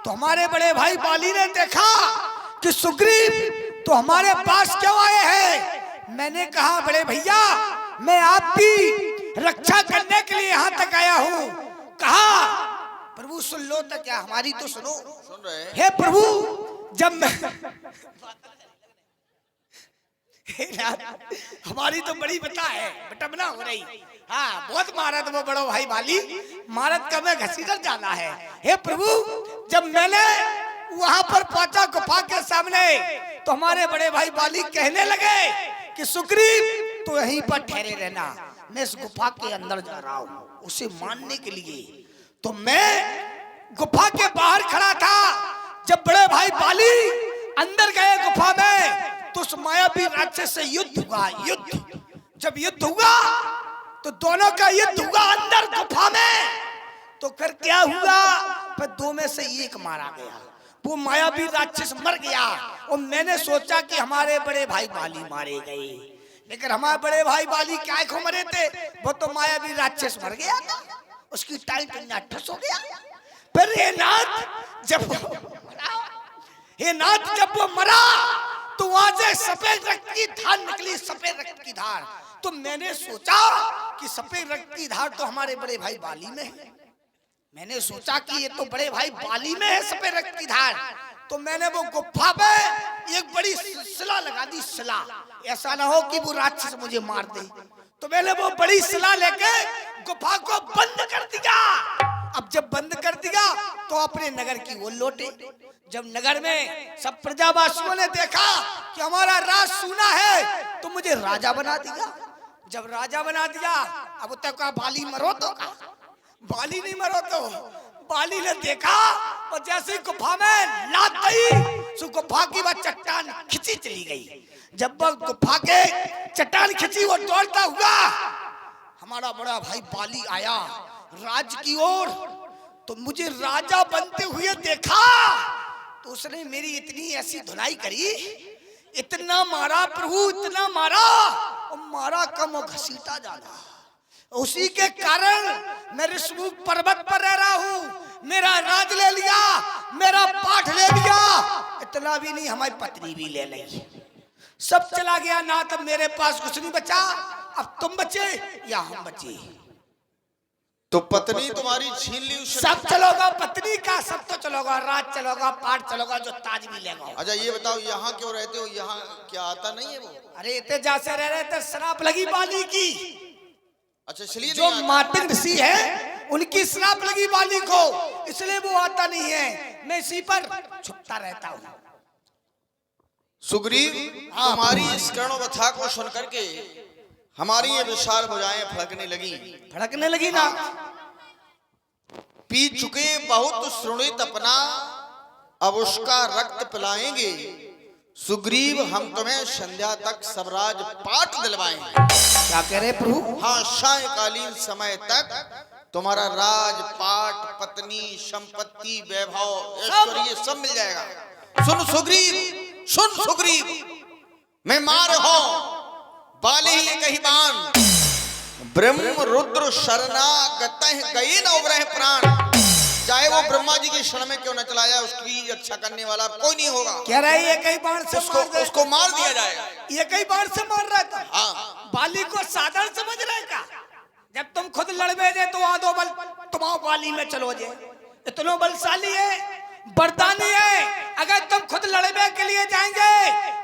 तो हमारे बड़े भाई बाली ने देखा कि सुग्रीव तो हमारे पास क्यों आए हैं? मैंने कहा बड़े भैया, मैं आपकी रक्षा करने के लिए यहाँ तक आया हूँ। कहा प्रभु सुन लो तो क्या, हमारी तो सुनो। सुन रहे हैं? हे प्रभु, जब मैं हमारी तो बड़ी बता है, बटमना हो रही। हाँ, बहुत महारत वो बड़ो भाई बाली, महारत का मैं घसी कर जाना है। हे प्रभु, जब मैंने वहां पर पहुंचा गुफा के सामने, तो हमारे बड़े भाई बाली कहने लगे कि सुग्रीव तो यहीं पर ठहरे रहना, मैं इस गुफा के अंदर जा रहा हूँ उसे मारने के लिए। तो मैं गुफा के बाहर खड़ा था। जब बड़े भाई बाली अंदर गए गुफा में, तो उस मायावी राक्षस से युद्ध हुआ। जब युद्ध हुआ, तो दोनों का युद्ध हुआ अंदर गुफा में। तो फिर क्या हुआ? फिर दो में से एक मारा गया, वो मायावी राक्षस मर गया। और मैंने सोचा कि हमारे बड़े भाई बाली मारे गए, लेकिन हमारे बड़े भाई बाली क्या को मरे थे? वो तो मायावी राक्षस मर गया था, उसकी टाइट ठस हो गया। फिर हे नाथ जब वो मरा, तो वहां से सफेद रक्त की धार निकली, सफेद रक्त की धार। तो मैंने सोचा कि सफेद रक्त की धार तो हमारे बड़े भाई बाली में है। मैंने सोचा कि ये तो बड़े भाई बाली में है सफेद रक्त की धार। तो मैंने वो गुफा में एक बड़ी सिला लगा दी, सिला, ऐसा ना हो कि वो राक्षस मुझे मार दे। तो मैंने वो बड़ी सिला लेके गुफा को बंद कर दिया। अब जब बंद कर दिया, तो अपने नगर की ओर लौटे। जब नगर में सब प्रजावासियों ने देखा कि हमारा राज सूना है, तो मुझे राजा बना दिया। जब राजा बना दिया, अब तक का बाली मरो तो का, बाली नहीं मरो तो बाली ने देखा और जैसे ही गुफा में लात गई सो गुफा की वह चट्टान खिंची चली गई। जब वह गुफा के चट्टान खिंची वो दौड़ता हुआ हमारा बड़ा भाई बाली आया राज की ओर, तो मुझे राजा बनते हुए देखा तो उसने मेरी इतनी ऐसी धुनाई करी, इतना मारा प्रभु, इतना मारा और मारा कम और घसीटा ज्यादा। उसी के कारण मैं ऋषमुख पर्वत पर रह रहा हूँ, मेरा राज ले लिया, मेरा पाठ ले लिया, इतना भी नहीं हमारी पत्नी भी ले ली, सब चला गया ना। तब मेरे पास कुछ नहीं बचा, अब तुम बचे या हम बचे। तो पत्नी तुम्हारी छीन ली उसने? सब चलोगा, पत्नी का सब तो चलोगा, राज चलोगा, पाठ चलोगा, जो ताज भी लेगा। अच्छा ये बताओ यहाँ क्यों रहते हो, यहाँ क्या आता नहीं है वो? अरे इतने जैसे रह रहे थे, शराब लगी बाली की। अच्छा इसलिए जो मार्टिन ऋषि है उनकी श्राप लगी बाली को, इसलिए वो आता नहीं है, मैं इसी पर छुपता रहता हूँ। सुग्रीव तुम्हारी इस कर्णवथा को सुन करके हमारी ये विशाल भुजाएं फड़कने लगी ना। पी चुके बहुत श्रुणित अपना, अब उसका रक्त पिलाएंगे। सुग्रीव हम तुम्हें संध्या तक सबराज पाठ दिलवाएंगे। क्या कह रहे प्रभु? हाँ, सायकालीन समय तक तुम्हारा राज पाठ, पत्नी, संपत्ति, वैभव, ऐश्वर्य सब मिल जाएगा। सुन सुग्रीव, सुन सुग्रीव, मैं मार हो बाली ही कही बान, ब्रह्म रुद्र शरणागत गए न उबरह प्राण। चाहे वो ब्रह्मा जी की शरण में क्यों न चला जाए, उसकी रक्षा करने वाला कोई नहीं होगा। कह रहा है ये कई बाण से उसको मार दिया जाएगा। ये कई बाण से मार रहा था। हाँ। बाली को साधारण समझ रहे का? जब तुम खुद लड़वे जे तो आधो बल तुम्हारा बाली में चलो जे, इतना बलशाली है, बरदानी है। अगर तुम खुद लड़वे के लिए जाएंगे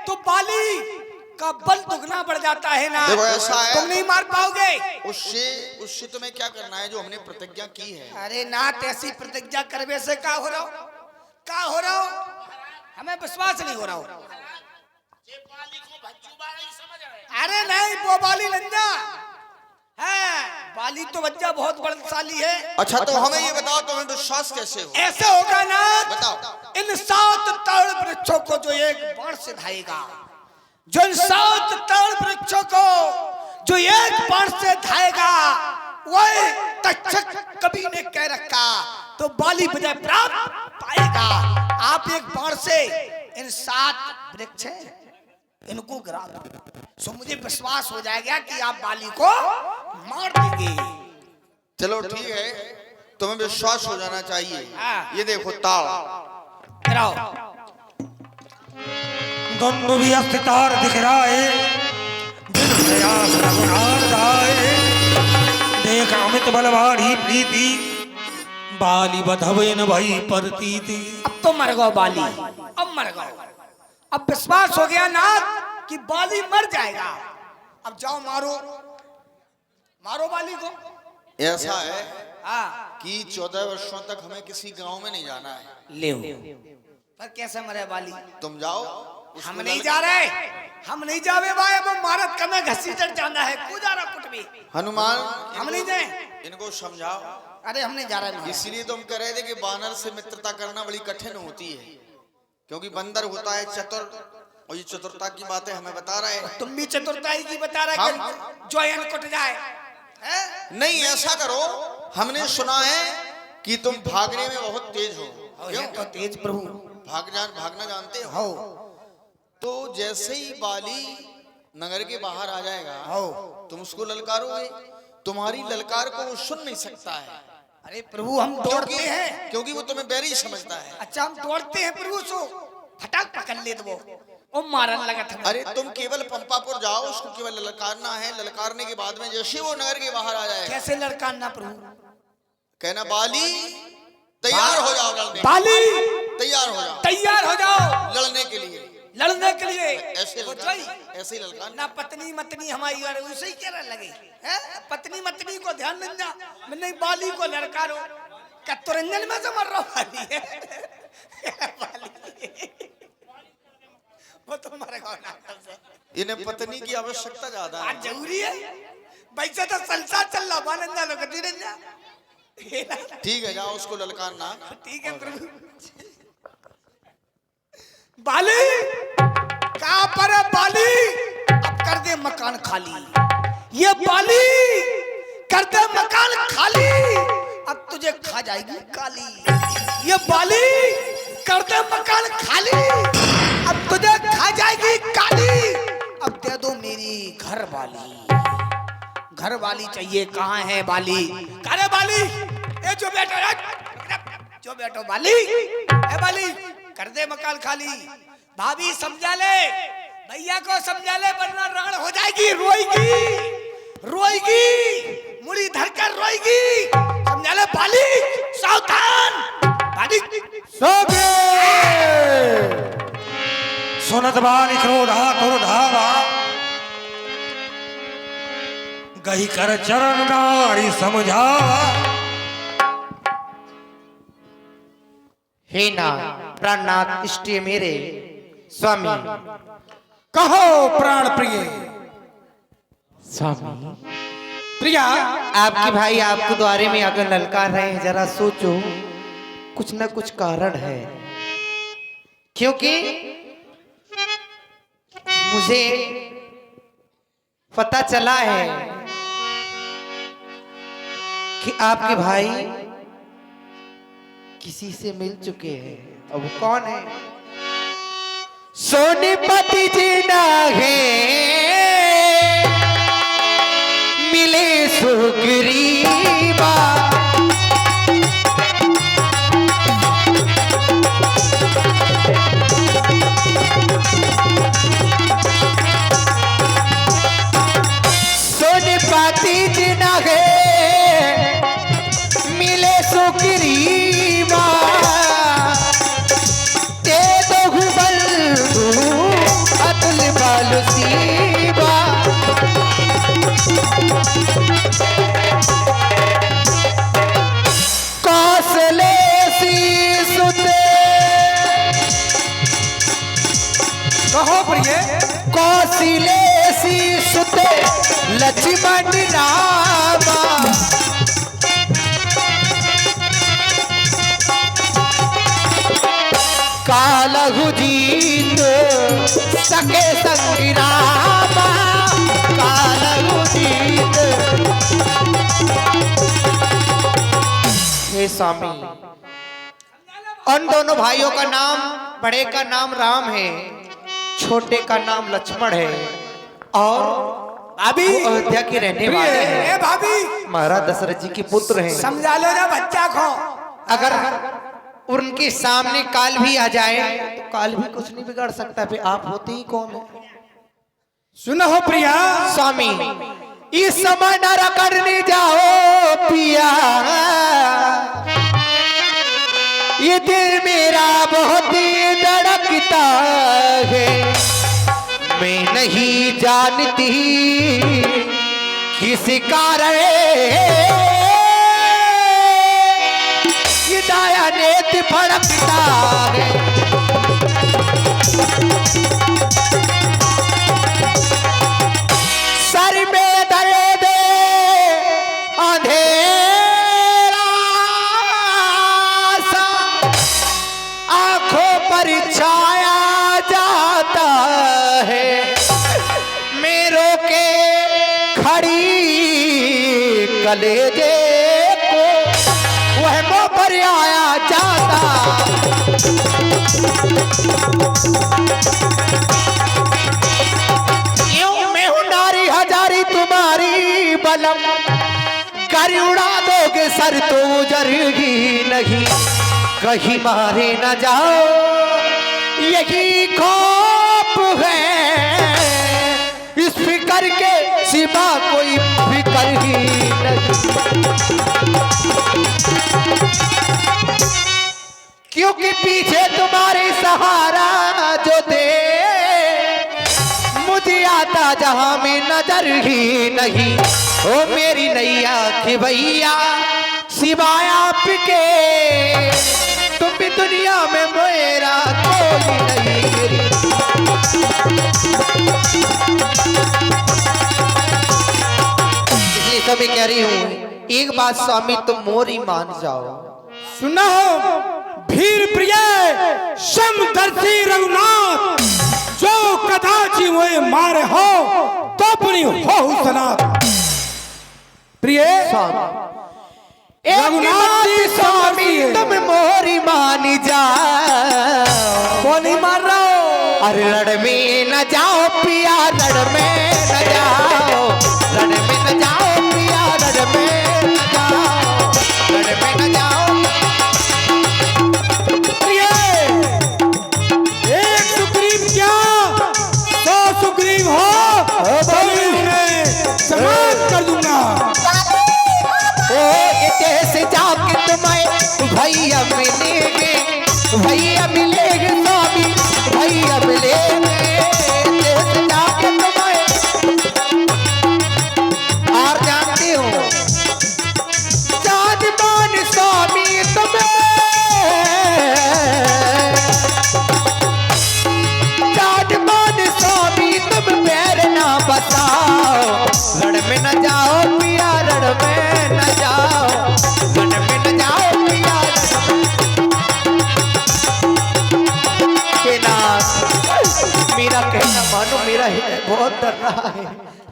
तो बाली का बल दुगना बढ़ जाता है ना, ऐसा है, तुम नहीं मार पाओगे। उससे तुम्हें क्या करना है जो हमने प्रतिज्ञा की है? अरे नाथ, ऐसी प्रतिज्ञा करवे से क्या हो रहा हो, क्या हो रहा हो, हमें विश्वास नहीं हो रहा हो। अरे नहीं, वो बाली लंजा है, बाली तो बच्चा बहुत बलशाली है। अच्छा तो हमें ये बताओ, तुम्हें विश्वास कैसे हो? ऐसे होगा ना, बताओ। इन 7 ताड़ वृक्षों को जो एक बाण से धाएगा, जो इन 7 ताड़ वृक्षों को जो एक बाण से धाएगा, वही तक्षक कभी ने कह रखा तो बाली विजय प्राप्त पाएगा। आप एक बाण से इन 7 वृक्ष हैं इनको गिरा दो, सो मुझे विश्वास हो जाएगा कि आप बाली को मार देंगे। चलो ठीक है, तुम्हें विश्वास हो जाना चाहिए। ये देखो ताड़, गिराओ। दोनों भी अस्तार दिख रहा है, प्रयास रघुनाथ आए। देख अमित बलवाड़ी प्रीति, बाली बधवे न भई प्रतीति। अब तो मर गो बाली, अब मर गो। अब विश्वास हो गया ना कि बाली मर जाएगा। अब जाओ मारो, मारो बाली को। ऐसा है हाँ, कि 14 वर्षों तक हमें किसी गांव में नहीं जाना है। ले पर कैसे मरे बाली? तुम जाओ। हम नहीं जा रहे, हम नहीं जावे भाई, वो मारत कमे घसीटट जाना है, कुदारा कुट भी। हनुमान हम नहीं जाए, इनको समझाओ। अरे हम नहीं जा रहे। इसीलिए तो हम कह रहे थे कि बानर से मित्रता करना बड़ी कठिन होती है, क्योंकि बंदर होता है चतुर, और ये चतुरता की बातें हमें बता रहे हैं। तुम भी चतुरताई की बता रहे कि जोयन कुट जाए है? नहीं, ऐसा करो, हमने सुना है कि तुम भागने में बहुत तेज हो। क्यों? तो तेज प्रभु, भागना जानते हो। तो जैसे ही बाली नगर के बाहर आ जाएगा, तुम उसको ललकारोगे, तुम्हारी ललकार को वो सुन नहीं सकता है। अरे प्रभु हम दौड़ते हैं, क्योंकि वो तुम्हें बैरी समझता है। अच्छा हम दौड़ते हैं प्रभु, सो फटाक पकड़ ले दो, वो मारन लगा था। अरे तुम केवल पंपापुर जाओ, उसको केवल ललकारना है। ललकारने के बाद में जैसे वो नगर के बाहर आ जाए, कैसे ललकारना प्रभु? कहना बाली तैयार हो जाओ लड़ने। बाली तैयार हो जाओ, तैयार हो जाओ लड़ने के लिए, लड़ने के लिए। ऐसे ऐसे ही ललकार ना पत्नी मतनी हमारी उसे ही कह लगे है? पत्नी मतनी को ध्यान नहीं जा, नहीं बाली को लड़कारो। कतरंजन में से मर रहा बाली है बाली। वो तो मरेगा नाटक से। इन्हें पत्नी की आवश्यकता ज्यादा है। आज जरूरी है, वैसे तो संसार चल रहा बानंदा लोग ठीक है, जाओ उसको ललकारना। ठीक है प्रभु। बाली कहाँ पर है बाली? अब कर दे मकान खाली। ये बाली कर दे मकान खाली, अब तुझे खा जाएगी काली। ये बाली कर दे मकान खाली, अब तुझे खा जाएगी काली। अब दे दो मेरी घर वाली। घर वाली चाहिए, कहाँ है बाली? करे बाली, ए जो बैठो, जो बैठो बाली। ए बाली कर दे मकान खाली। भाभी समझा ले, भैया को समझा ले, वरना रगड़ हो जाएगी। रोएगी रोएगी, मुड़ी धरकर रोएगी। समझा ले बाली, सावधान बाली। सुनत बाली क्रोधा क्रोधावा, गही कर चरण नारी समझावा। हे ना प्राणनाथ इष्ट मेरे स्वामी। कहो प्राण प्रिय। स्वामी प्रिया, आपके भाई आपको द्वारे में आकर ललकार रहे हैं, जरा सोचो, कुछ न कुछ कारण है। क्योंकि मुझे पता चला है कि आपके भाई किसी से मिल चुके हैं। अब वो कौन है? सोनीपति जी ना है, मिले सुग्रीवा। सोनीपति जी ना है, मिले सुग्रीवा। ते दो अतुल बाल सीवा। कौशले सी सुते, कहो प्रिय। कौशले सी सुते लक्ष्मण रामा। कालहु जीत सके संग्रामा। कालहु जीत। हे स्वामी, उन दोनों भाइयों का नाम, बड़े का नाम राम है, छोटे का नाम लक्ष्मण है, और भाभी अयोध्या के रहने वाले हैं। ए भाभी, महाराज दशरथ जी के पुत्र हैं। समझा लो ना बच्चा को। अगर उनके सामने काल भी आ जाए तो काल भी कुछ नहीं बिगाड़ सकता। फिर आप होते ही कौन हो? सुनो हो प्रिया। स्वामी, इस समय न करने जाओ पिया, ये दिल मेरा बहुत ही धड़कता है। मैं नहीं जानती किस कारण ये दाया नेत फड़कता है। सर में दर्द अंधेरा सा आंखों पर छाया जाता है। मेरों के खड़ी कलेजे को वहमों पर आया जाता। यूं मैं हूं नारी हजारी तुम्हारी बलम, कर उड़ा दोगे सर तो जरूरी नहीं। कहीं मारे न जाओ यही खौफ है, इस फिकर के सिवा कोई फिकर ही नहीं। क्योंकि पीछे तुम्हारे सहारा जो दे, मुझे आता जहां में नजर ही नहीं। ओ मेरी नैया की भैया सिवाय आपके, तुम भी दुनिया में मेरा कोई नहीं। इसलिए तो मैं कह रही हूँ एक बात स्वामी तुम मोरी मान जाओ। सुनो भीर प्रिय समदर्शी रघुनाथ, जो कदाचि मोए मारे हो तो अपनी हो सनात। प्रिय रघुनाथ स्वामी तुम मोरी मान जाओ। कौन ही मार रहा हो? अरे लड़ में न जाओ पिया, लड़ में न जाओ, लड़ में न जाओ पिया, लड़ में न जाओ, लड़ में न जाओ। प्रिय एक सुग्रीव क्या 100 सुग्रीव हो तो मैं समाप्त कर दूंगा। ओ कैसे जाके तुम्हें भैया मिलेंगे, भैया मिलेंगे स्वामी, भैया मिलेंगे। कैसे जाके तुम्हें और जानते हो जाजमान स्वामी तुम्हें, जाजमान स्वामी तुम पैर ना बताओ। लड़ में न जाओ पिया, लड़ में न जाओ, लड़ में न जाओ पिया, मेरा कहना मानो, मेरा हृदय बहुत डर रहा है।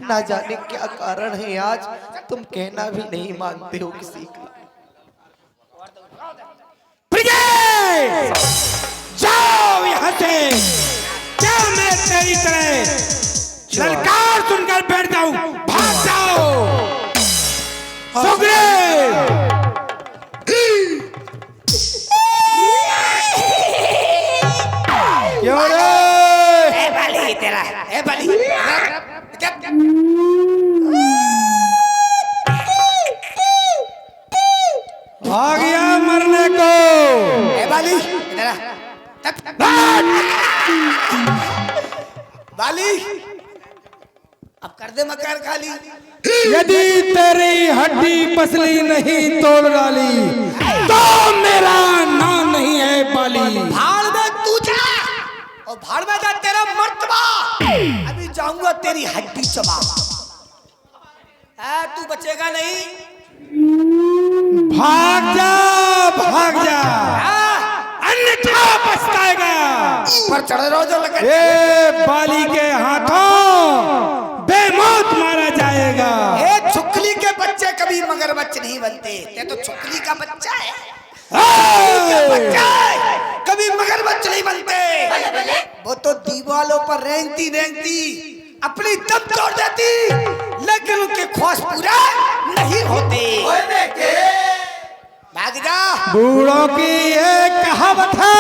ना जाने क्या कारण है आज तुम कहना भी नहीं मानते हो किसी का। प्रिय जाओ यहाँ से, क्या मैं तेरी तरह ललकार सुनकर बैठ जाऊं? भाग जाओ सुग्रीव। क्यों रे? आ गया मरने को। बाली अब कर दे मकार खाली। यदि तेरी हड्डी पसली नहीं तोड़ डाली तो मेरा नाम नहीं है बाली। भाड़ में तू जा और भाड़ में जा तेरा मर्तबा। अभी जाऊंगा तेरी हड्डी चबा। तू बचेगा नहीं। भाग जा, भाग जा, अन्यथा पछताएगा। पर चढ़ रहो जो लगे। ए बाली के हाथों बेमौत मारा जाएगा। ए छुकली के बच्चे कभी मगरमच्छ नहीं बनते। ये तो छुकली का बच्चा है, कभी मगरमच्छ नहीं बनते। वो तो दीवालों पर रेंगती रेंगती अपनी दम तोड़ देती, लेकिन उनके ख्वाहिश पूरा नहीं होते। भाग जा। बूढ़ों की एक कहावत है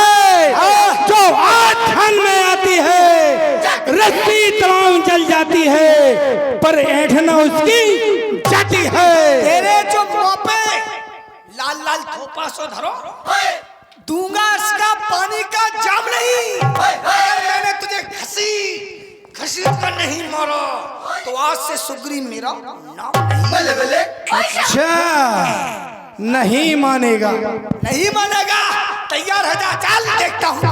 जो आठन में आती है, रस्सी तमाम जल जाती है पर ऐठना उसकी जाती है। तेरे जो मुंह पे लाल लाल थोपा सो धरो, दूंगा इसका पानी का जाम नहीं। अगर मैंने तुझे घसीट कर नहीं मारा तो आज से सुग्रीव मेरा नाम नहीं। अच्छा नहीं मानेगा? नहीं मानेगा। तैयार है जा, चल देखता हूँ।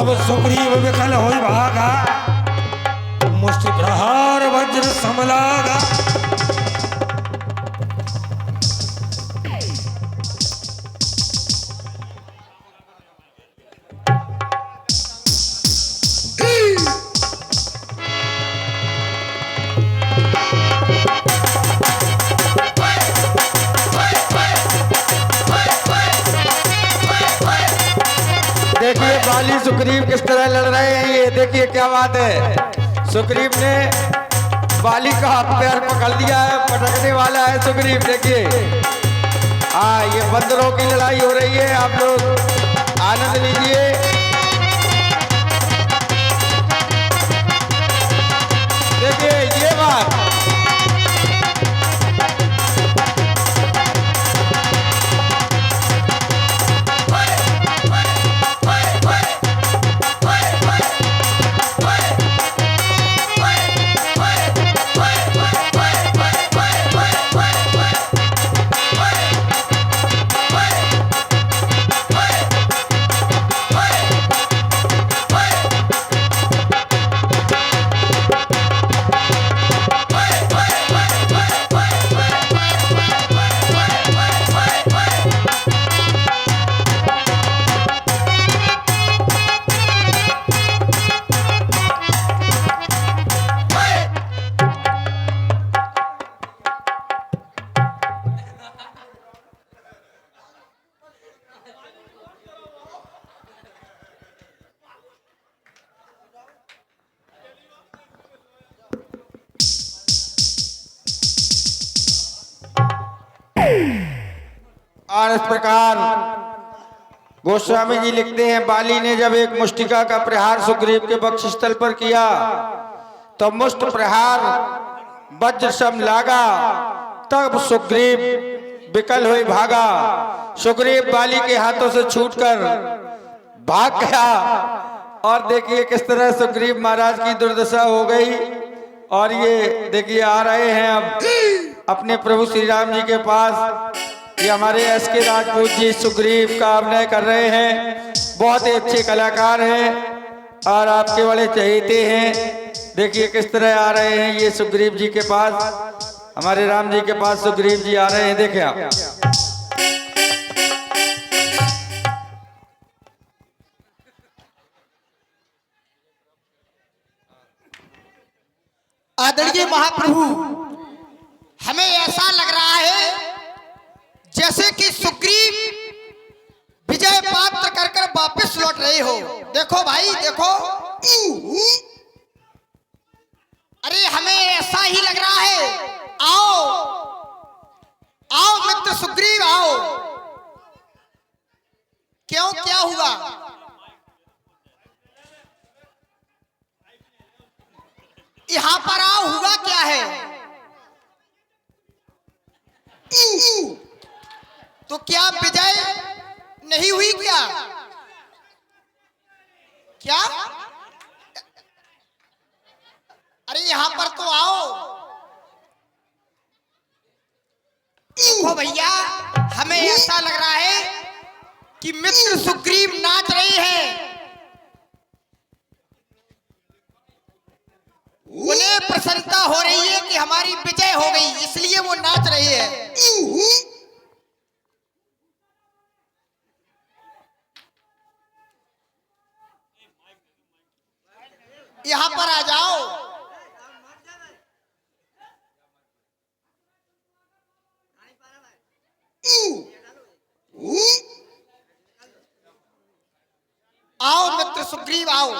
तब सुग्रीव विकल होई भागा, मुष्टि प्रहार वज्र समलागा। देखिए बाली सुग्रीव किस तरह लड़ रहे हैं, ये देखिए क्या बात है। सुग्रीव ने बाली का हाथ पैर पकड़ लिया है, पटकने वाला है सुग्रीव। देखिए हाँ, ये बंदरों की लड़ाई हो रही है, आप लोग आनंद लीजिए। देखिए ये बात, और इस प्रकार गोस्वामी जी लिखते हैं, बाली ने जब एक मुष्टिका का प्रहार सुग्रीव के वक्षस्थल पर किया तो मुष्ट प्रहार वज्र सम लागा, तब सुग्रीव विकल हुई भागा। सुग्रीव बाली के हाथों से छूटकर भाग गया और देखिए किस तरह सुग्रीव महाराज की दुर्दशा हो गई। और ये देखिए आ रहे हैं अब अपने प्रभु श्री राम जी के पास। ये हमारे एस.के. राजपूत जी सुग्रीव का अभिनय कर रहे हैं, बहुत ही अच्छे कलाकार हैं और आपके बड़े चहेते हैं। देखिए किस तरह आ रहे हैं ये सुग्रीव जी के पास, हमारे राम जी के पास सुग्रीव जी आ रहे हैं। देखिए आप आदरणीय महाप्रभु, हमें ऐसा लग रहा है जैसे कि सुग्रीव विजय प्राप्त कर कर वापस लौट रहे हो। देखो भाई देखो, अरे हमें ऐसा ही लग रहा है। आओ आओ मित्र सुग्रीव आओ। क्यों, क्या हुआ? यहां पर आओ, हुआ क्या है? तो क्या विजय नहीं हुई क्या? क्या? अरे यहां पर तो आओ। देखो भैया, हमें ऐसा लग रहा है कि मित्र सुग्रीव नाच रहे हैं। उन्हें प्रसन्नता हो रही है कि हमारी विजय हो गई, इसलिए वो नाच रहे हैं। यहां पर आ जाओ। आओ मित्र सुग्रीव आओ।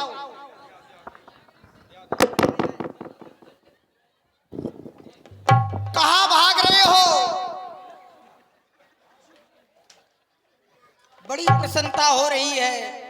कहां भाग रहे हो? बड़ी प्रसन्नता हो रही है।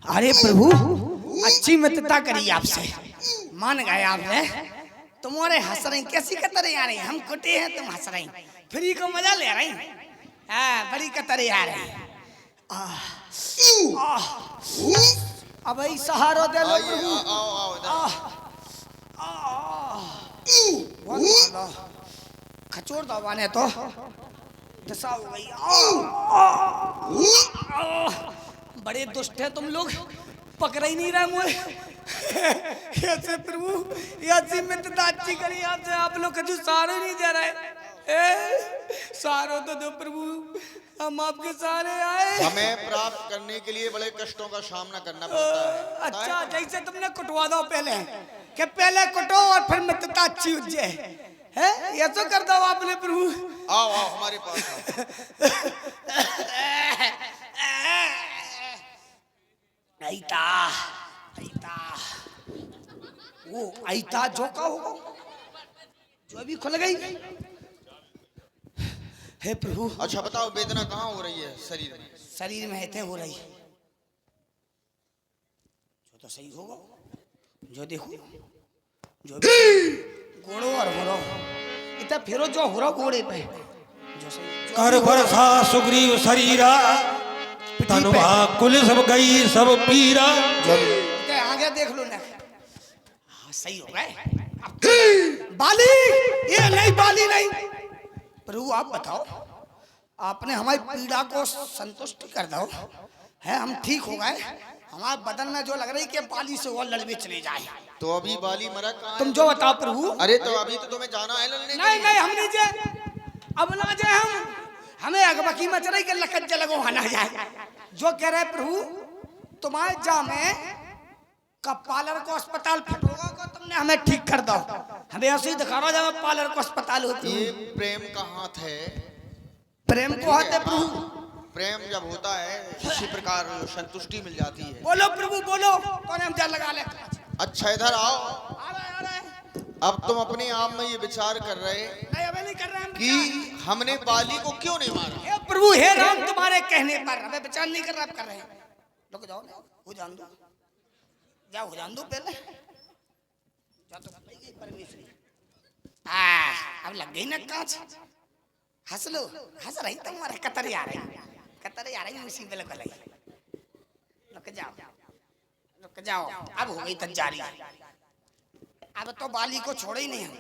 अरे प्रभु अच्छी मित्रता करी आपसे, मान गए आपने। तुम्हारे हंस रही कैसी कतरे आ रही, हम कुटे हैं तुम हंस रही, फ्री को मजा ले रही। हाँ बड़ी कतरे आ रही। अब भाई सहारा दे लो प्रभु। खचोड़ दबाने तो दशा हो गई। बड़े दुष्ट है तुम लोग, पकड़ ही नहीं रहे मुझे। ऐसे प्रभु ऐसी मित्रता अच्छी करी आपसे, आप लोग कभी सहारा नहीं दे रहे। सहारा तो दो प्रभु, हम आपके सहारे आए। हमें प्राप्त करने के लिए बड़े कष्टों का सामना करना पड़ता है। अच्छा जैसे तुमने कुटवा दो पहले, कि पहले कुटो और फिर मित्रता अच्छी हो जाए, है ये तो कर दो आपने प्रभु। आओ आओ हमारे पास आओ। ऐता ऐता वो ऐता जो का होगा, जो अभी खुल गई। हे प्रभु अच्छा बताओ वेदना कहाँ हो रही है शरीर में? शरीर में ऐसे हो रही, जो तो सही होगा, जो देखो जो घोड़ो और हो रहा इतना फिरो जो हो रहा घोड़े पे, जो सही कर भरसा सुग्रीव शरीरा, तनुवा कुल सब गई सब पीरा। आगे देख लो ना। हाँ सही हो गए। बाली ये नहीं, बाली नहीं। प्रभु आप बताओ, आपने हमारी पीड़ा को संतुष्ट कर दो, है हम ठीक हो गए। हमारे बदन में जो लग रही कि बाली से और लड़वे चले जाए। तो अभी बाली मरा कहाँ? तुम जो बताओ प्रभु। अरे तो अभी तो तुम्हें जाना है लड़ने। नहीं नहीं हम नहीं जाए, अब ना जाए हम, हमें अगबकी मच रही कि लखन चलगो वहां ना जाए। जो कह रहे प्रभु तुम्हारे जामे का पार्लर को अस्पताल फटोगा को तुमने हमें ठीक कर दो, हमें ऐसे ही दिखा रहा जब पार्लर को अस्पताल होती। ये प्रेम का हाथ है। प्रेम को हाथ है प्रभु। प्रेम जब होता है इसी प्रकार संतुष्टि मिल जाती है। बोलो प्रभु बोलो, कौन हम जा लगा ले। अच्छा इधर आओ। आ रहे अब तुम अपने आप में ये विचार कर रहे नहीं, अबे नहीं कर रहे हम कि हमने बाली को क्यों नहीं मारा? हे प्रभु हे राम तुम्हारे कहने पर हमें विचार नहीं कर रहे, आप कर रहे हैं। रुक जाओ ना, हो जान दो, जाओ हो जान दो पहले। जा तो लग गई परमेश्वरी। अब लग गई ना कांच। हंस लो, हंस रही तुम्हारे कतरे आ रही, कतरे आ रही मुसीबत लग गई। रुक जाओ अब हो गई तंजारी। अब तो बाली को छोड़े ही नहीं हम।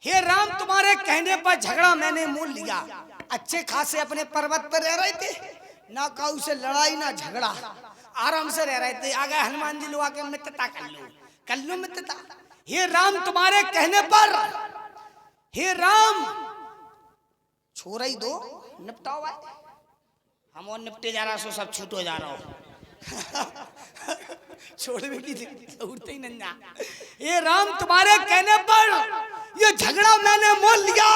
हे राम तुम्हारे कहने पर झगड़ा मैंने मोल लिया। अच्छे खासे अपने पर्वत पर रह रहे थे, ना काऊ से लड़ाई ना झगड़ा, आराम से रह रहे थे। आ गए हनुमान जी लोग आके मित्रता कर लो मित्रता। हे राम तुम्हारे कहने पर, हे राम छोड़ ही दो, निपटाओ भाई। हम और निपटे जा रहा सो सब छूटो जा रहा हो। छोड़ बेटी उठते ही नन्ना। ये राम तुम्हारे कहने पर ये झगड़ा मैंने मोल लिया।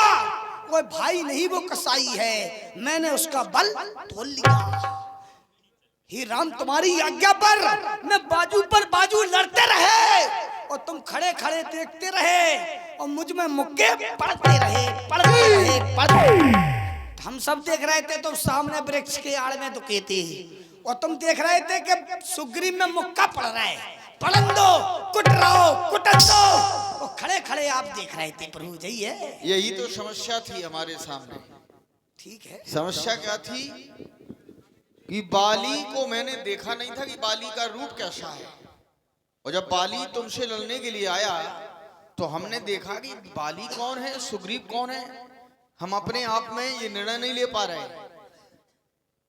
कोई भाई नहीं वो कसाई है, मैंने उसका बल तोल लिया। हे राम तुम्हारी आज्ञा पर मैं बाजू पर बाजू लड़ते रहे और तुम खड़े खड़े देखते रहे और मुझ में मुक्के पड़ते रहे। हम सब देख रहे थे तो सामने वृक्ष के आड़ में दुखे थे और तुम देख रहे थे कि सुग्रीव में मुक्का पड़ रहा है। पड़न दो, कुट रहो, कुटन दो, और खड़े खड़े आप देख रहे थे प्रभु जी। यही तो समस्या थी हमारे सामने। ठीक है, समस्या क्या थी कि बाली को मैंने देखा नहीं था कि बाली का रूप कैसा है। और जब बाली तुमसे लड़ने के लिए आया तो हमने देखा कि बाली कौन है, सुग्रीव कौन है। हम अपने आप में ये निर्णय नहीं ले पा रहे।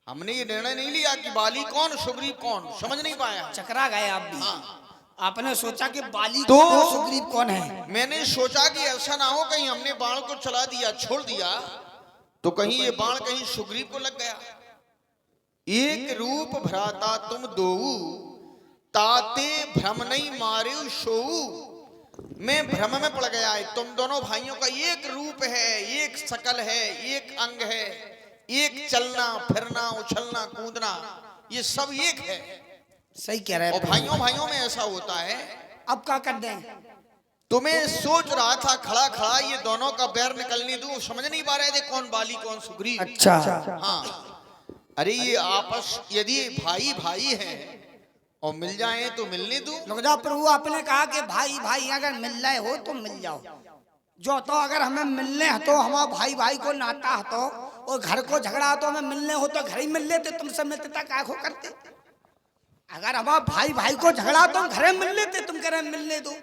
हमने ये निर्णय नहीं लिया कि बाली कौन सुग्रीव कौन, समझ नहीं पाया। चकरा गए आप भी। आपने सोचा कि बाली तो कौन है, सुग्रीव कौन है। मैंने सोचा कि ऐसा ना हो कहीं हमने बाण को चला दिया, छोड़ दिया, तो कहीं ये बाण कहीं सुग्रीव को लग गया। एक रूप भ्राता तुम दोऊ, ताते भ्रम नहीं मारे सोऊ। में भ्रम में पड़ गया है। तुम दोनों भाइयों का एक रूप है, एक शकल है, एक अंग है, एक चलना फिरना उछलना कूदना, ये सब एक है। सही कह रहे और हैं। भाइयों भाइयों में ऐसा होता है। अब क्या कर दें? तुम्हें सोच रहा था खड़ा खड़ा ये दोनों का बैर निकलने दूं, समझ नहीं पा रहे थे कौन बाली कौन सुग्रीव। अच्छा हाँ, अरे ये आपस यदि भाई भाई हैं और मिल जाए तो मिलने दूं। रुक जाओ प्रभु, आपने कहा कि भाई भाई अगर मिल रहे हो तो मिल जाओ। जो तो अगर हमें मिलने है तो हमारा भाई भाई को नाता है तो, और घर को झगड़ा तो हमें मिलने हो तो घर ही मिल लेते, तुमसे मिलते तक आंखों करते। अगर हमारा भाई भाई को झगड़ा तो हम घर मिल लेते, तुम कह रहे मिलने दो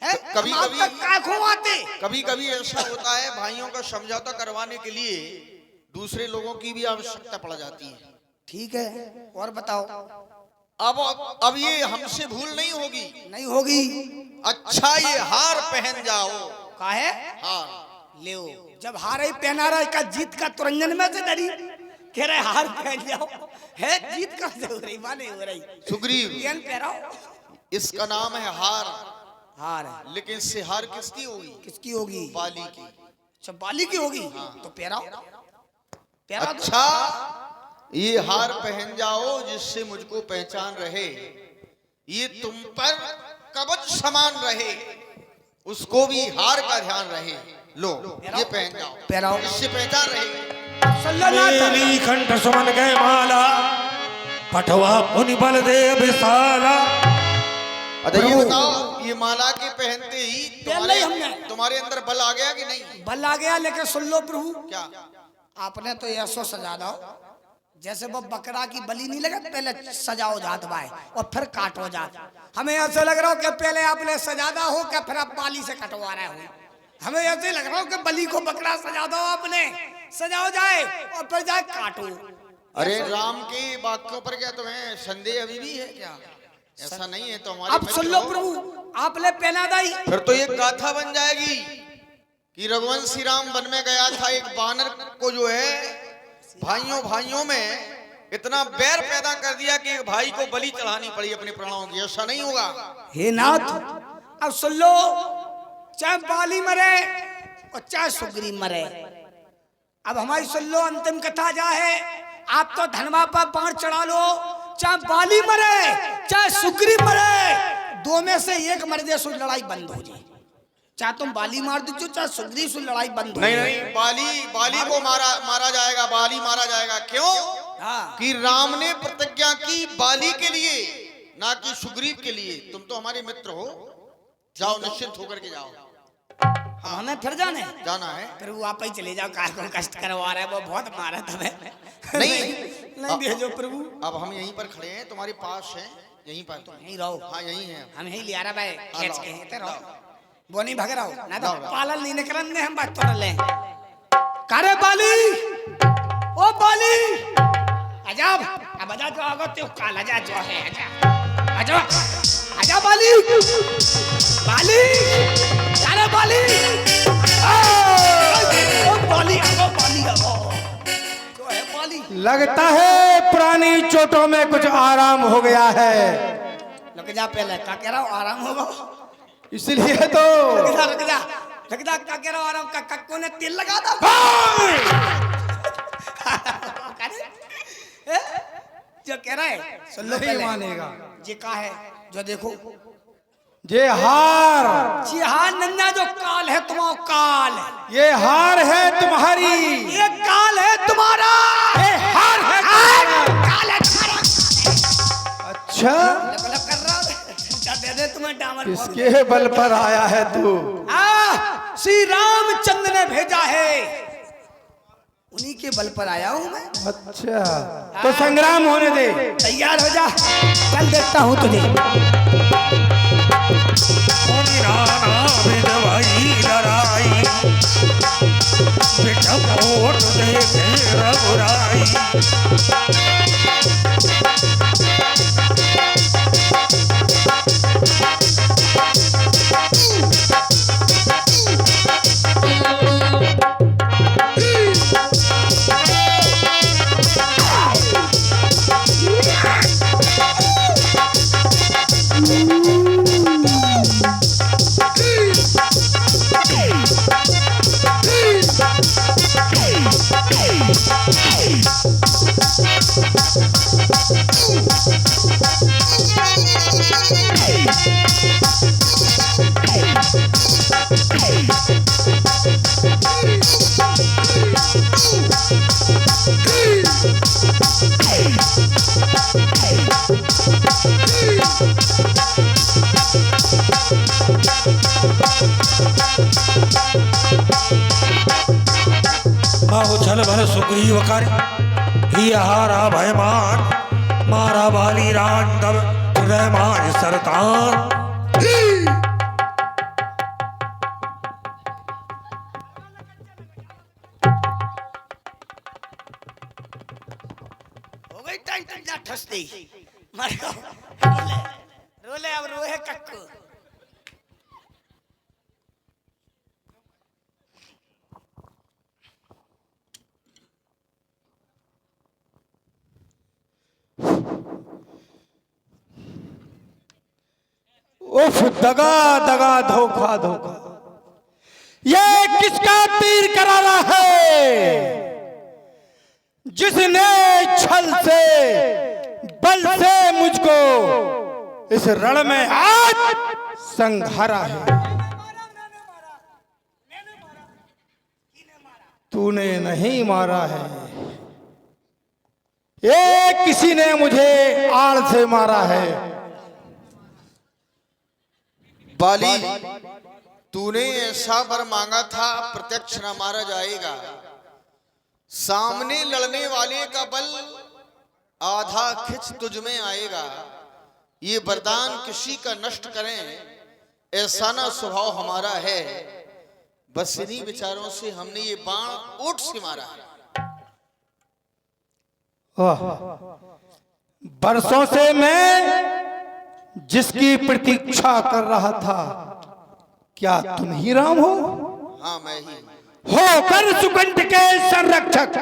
है? कभी हम कभी अब तक आंखों आते। कभी कभी ऐसा होता है भाइयों का समझौता करवाने के लिए दूसरे लोगों की भी आवश्यकता पड़ जाती है। ठीक है, और बताओ। अब ये हमसे भूल नहीं होगी। नहीं होगी। अच्छा ये हार पहन जाओ। का है हार ले, जब हार ही पहना रहा का जीत का तुरंजन में से डरी, कह रहे हार पहन जाओ है, जीत का हो रही माने हो रही। सुग्रीव पहन पहराओ, इसका नाम है हार। हार है, लेकिन से हार किसकी होगी? किसकी होगी? बाली की। अच्छा बाली की होगी। तो पहराओ, पहरा दो। अच्छा ये हार पहन जाओ जिससे मुझको पहचान रहे, ये तुम पर कवच समान रहे, उसको भी हार का ध्यान रहे। लो ये पहन जाओ, पहराओ, इससे पहचान रहे। नीली कंठ सुमन गए माला, पठवा पुनि बल दे विशाला। अच्छा ये बताओ, ये माला के पहनते ही पहले हमने तुम्हारे अंदर बल आ गया कि नहीं? बल आ गया, लेकिन सुन लो प्रभु, क्या? आपने तो ऐसो सजा दो जैसे वो बकरा की बलि नहीं लगा, पहले सजाओ जात बाय और फिर काटो जात। हमें ऐसे लग रहा हो कि पहले आपने सजादा हो कि फिर आप बाली से कटवा रहे हो। हमें ऐसे लग रहा हो कि बलि को बकरा सजा दो आपने, सजाओ जाए और फिर जाए काटो। अरे राम के वाक्यों पर क्या तुम्हें संदेह अभी भी है क्या? ऐसा नहीं है तो हमारे अब सुन लो प्रभु, आपने पहना दाई, फिर तो एक गाथा बन जाएगी कि रघुवंशी राम वन में गया था, एक बानर को जो है भाइयों भाइयों में इतना बैर पैदा कर दिया कि एक भाई को बलि चढ़ानी पड़ी अपने प्राणों की। ऐसा नहीं होगा। हे नाथ, अब सुन लो, चाहे बाली मरे और चाहे सुग्रीव मरे, अब हमारी सुन लो अंतिम कथा जा है। आप तो धनवा पर बाण चढ़ा लो, चाहे बाली मरे चाहे सुग्रीव मरे, दो में से एक मर दे सो लड़ाई बंद हो जाए। चाहे तुम बाली मार दो चाहे सुग्रीव से लड़ाई बंद हो। नहीं नहीं, बाली को मारा जाएगा, बाली मारा जाएगा। क्यों? हाँ। कि राम ने प्रतिज्ञा की बाली के लिए, ना कि सुग्रीव के लिए। तुम तो हमारे मित्र हो, जाओ निश्चिंत होकर के जाओ। हमें फिर जाना है। फिर वो आप ही चले जाओ, कार को कष्ट करवा रहा है, वो बहुत मारा था नहीं भेजो प्रभु। अब हम यहीं पर खड़े हैं, तुम्हारे पास हैं, यहीं पर यहीं रहो। हाँ यहीं है। हम यहीं लिया रहा भाई, खेच के हैं रहो, वो नहीं भग रहा हो ना, तो लाओ। पालन नहीं निकलन दे, हम बात तोड़ ले। करे बाली, ओ बाली अजब, अब आजा जो आगो त्यो काल आजा जो है, आजा आजा आजा बाली, बाली करे बाली, ओ बाली आगो, बाली आगो जो है बाली। लगता है पुरानी चोटों में कुछ आराम हो गया है, लग जा पहले का कह रहा हूँ आराम होगा, इसलिए तो रख जा क्या कह रहा हूँ आराम का, कक्को ने तेल लगा था। जो कह रहा है सुन लो पहले, मानेगा ये का है जो देखो, ये हार, जी हाँ नन्ना, जो काल है तुम्हारा काल, ये हार है तुम्हारी, ये काल है तुम्हारा, ये हार है काल है तुम्हारा। अच्छा मतलब कर रहा दे दे तुम्हें डामर। किसके बल पर आया है तू? श्री रामचंद्र ने भेजा है, उन्हीं के बल पर आया हूं मैं। अच्छा तो संग्राम होने दे, तैयार हो जा, कल देखता हूं तुझे। लड़ाई बेटा वोट देखे रघुराई। बाहु छल भर सुग्रीव कर ही हारा भयमान मारा बाली रान तब रहमान सरतान। हो गई टाइम तक जा ठस दी मारो रोले अब रोहे कक्कू। उफ, दगा दगा धोखा धोखा, ये किसका तीर करारा है जिसने छल से बल से मुझको इस रण में आज संघारा है। तूने नहीं मारा है, ये किसी ने मुझे आड़ से मारा है। बाली, तूने ऐसा वर मांगा था, प्रत्यक्ष न मारा जाएगा। सामने लड़ने वाले का बल आधा खिंच तुझ में आएगा। ये वरदान किसी का नष्ट करें ऐसा ना स्वभाव हमारा है। बस इन्हीं विचारों से हमने ये बाण ओट से मारा। बरसों से मैं जिसकी प्रतीक्षा कर रहा था, क्या तुम ही राम हो? हाँ, मैं ही होकर सुकंठ के संरक्षक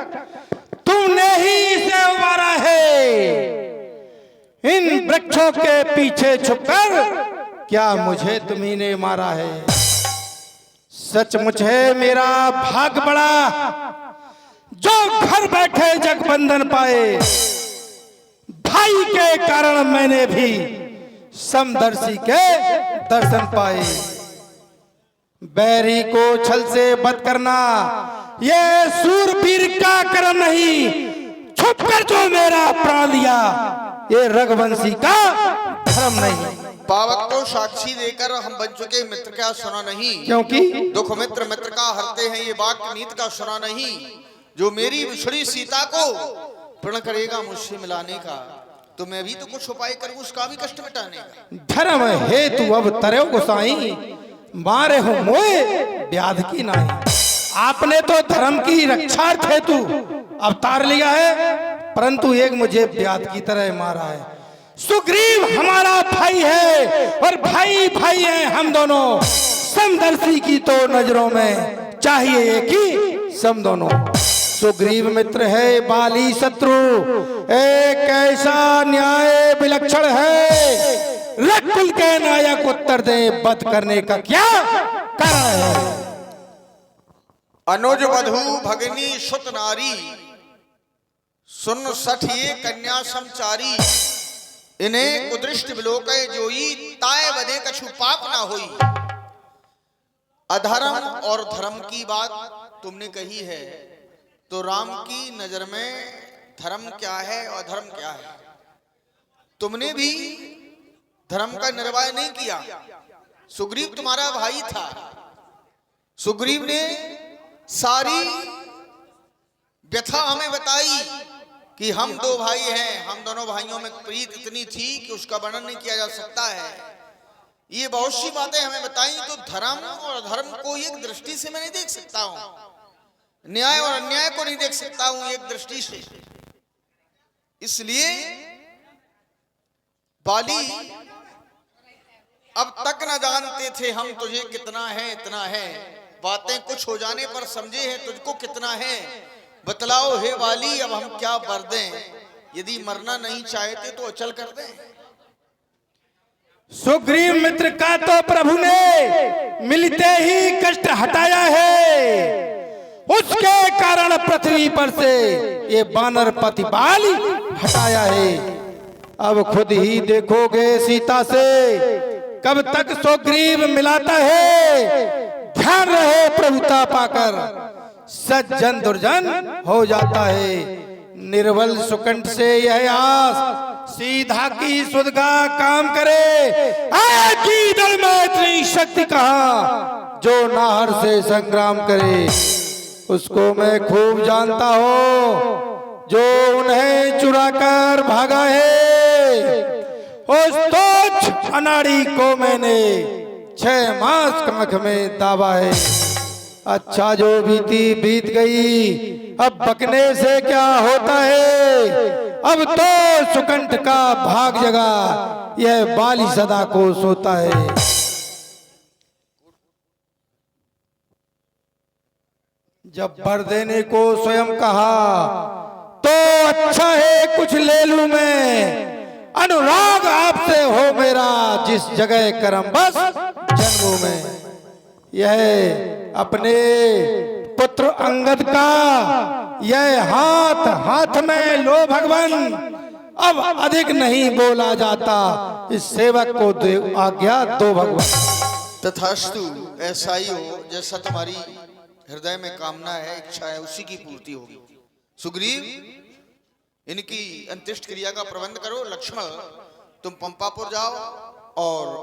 तुमने ही इसे उबारा है। इन वृक्षों के पीछे छुपकर क्या मुझे तुम्ही ने मारा है? सचमुच है मेरा भाग बड़ा जो घर बैठे जगबंधन पाए। भाई के कारण मैंने भी समदर्शी के दर्शन पाए। बैरी को छल से बद करना ये सूरवीर का कर्म नहीं, छुपकर जो मेरा प्राण लिया ये रघुवंशी का धर्म नहीं। पावक को साक्षी देकर हम बन चुके मित्र का सुना नहीं, क्योंकि दुख मित्र मित्र का हरते हैं, ये वाक्य नीत का सुना नहीं। जो मेरी बिछड़ी सीता को प्रण करेगा मुझसे मिलाने का, तो मैं भी तो कुछ उपाय करूं उसका भी कष्ट मिटाने का। धर्म हेतु अब तरे गोसाई मारे हो मोए व्याध की नाई। आपने तो धर्म की रक्षार्थ हेतु अवतार लिया है, परंतु एक मुझे व्याध की तरह मारा है। सुग्रीव हमारा भाई है और भाई भाई हैं हम दोनों। समदर्शी की तो नजरों में चाहिए एक ही सम दोनों। सुग्रीव मित्र है बाली शत्रु, एक ऐसा न्याय विलक्षण है। रकुल के नायक उत्तर दे वध करने का क्या कारण है? अनुज वधु भगनी सुत नारी, सुन सठ ये कन्या समचारी। इन्हें कुदृष्ट विलोकै जोई, ताय वधे कछु पाप ना होई। अधर्म और धर्म की बात तुमने कही है, तो राम की नजर में धर्म क्या है और अधर्म क्या है? तुमने भी धर्म का निर्वाह नहीं किया। सुग्रीव तुम्हारा भाई था। सुग्रीव ने सारी व्यथा हमें बताई कि हम दो भाई हैं, हम दोनों भाइयों में प्रीत इतनी थी कि उसका वर्णन नहीं किया जा सकता है। ये बहुत सी बातें हमें बताई। तो धर्म और अधर्म को एक दृष्टि से मैं नहीं देख सकता हूं, न्याय और अन्याय को नहीं देख सकता हूं एक दृष्टि से। इसलिए बाली, अब तक न जानते थे हम तुझे कितना है इतना है। बातें कुछ हो जाने पर समझे हैं तुझको कितना है। बतलाओ हे बाली, अब हम क्या वर दें? यदि मरना नहीं चाहते तो अचल कर दें। सुग्रीव मित्र का तो प्रभु ने मिलते ही कष्ट हटाया है, उसके कारण पृथ्वी पर से ये वानर पति बाली हटाया है। अब खुद ही देखोगे सीता से कब तक सुग्रीव मिलाता है। ध्यान रहे प्रभुता पाकर सज्जन दुर्जन हो जाता है। निर्बल सुकंठ से यह आस सीधा की सुध का काम करे। की दल में इतनी शक्ति कहा जो नाहर से संग्राम करे। उसको मैं खूब जानता हूँ जो उन्हें चुरा कर भागा है। उस तुच्छ अनाड़ी को मैंने 6 मास कांख में दावा है। अच्छा जो बीती बीत गई, अब बकने से क्या होता है। अब तो सुकंठ का भाग जगा, यह बाली सदा को सोता है। जब वर देने को स्वयं कहा तो अच्छा है कुछ ले लूं मैं। अनुराग आपसे हो मेरा जिस जगह करम बस जन्मों में। यह अपने पुत्र अंगद का यह हाथ हाथ में लो भगवान। अब अधिक नहीं बोला जाता, इस सेवक को आज्ञा दो भगवान। तथास्तु, ऐसा ही हो जैसा तुम्हारी हृदय में कामना है, इच्छा है, उसी की पूर्ति होगी। सुग्रीव, इनकी अंत्येष्ट क्रिया का प्रबंध करो। लक्ष्मण, तुम पंपापुर जाओ और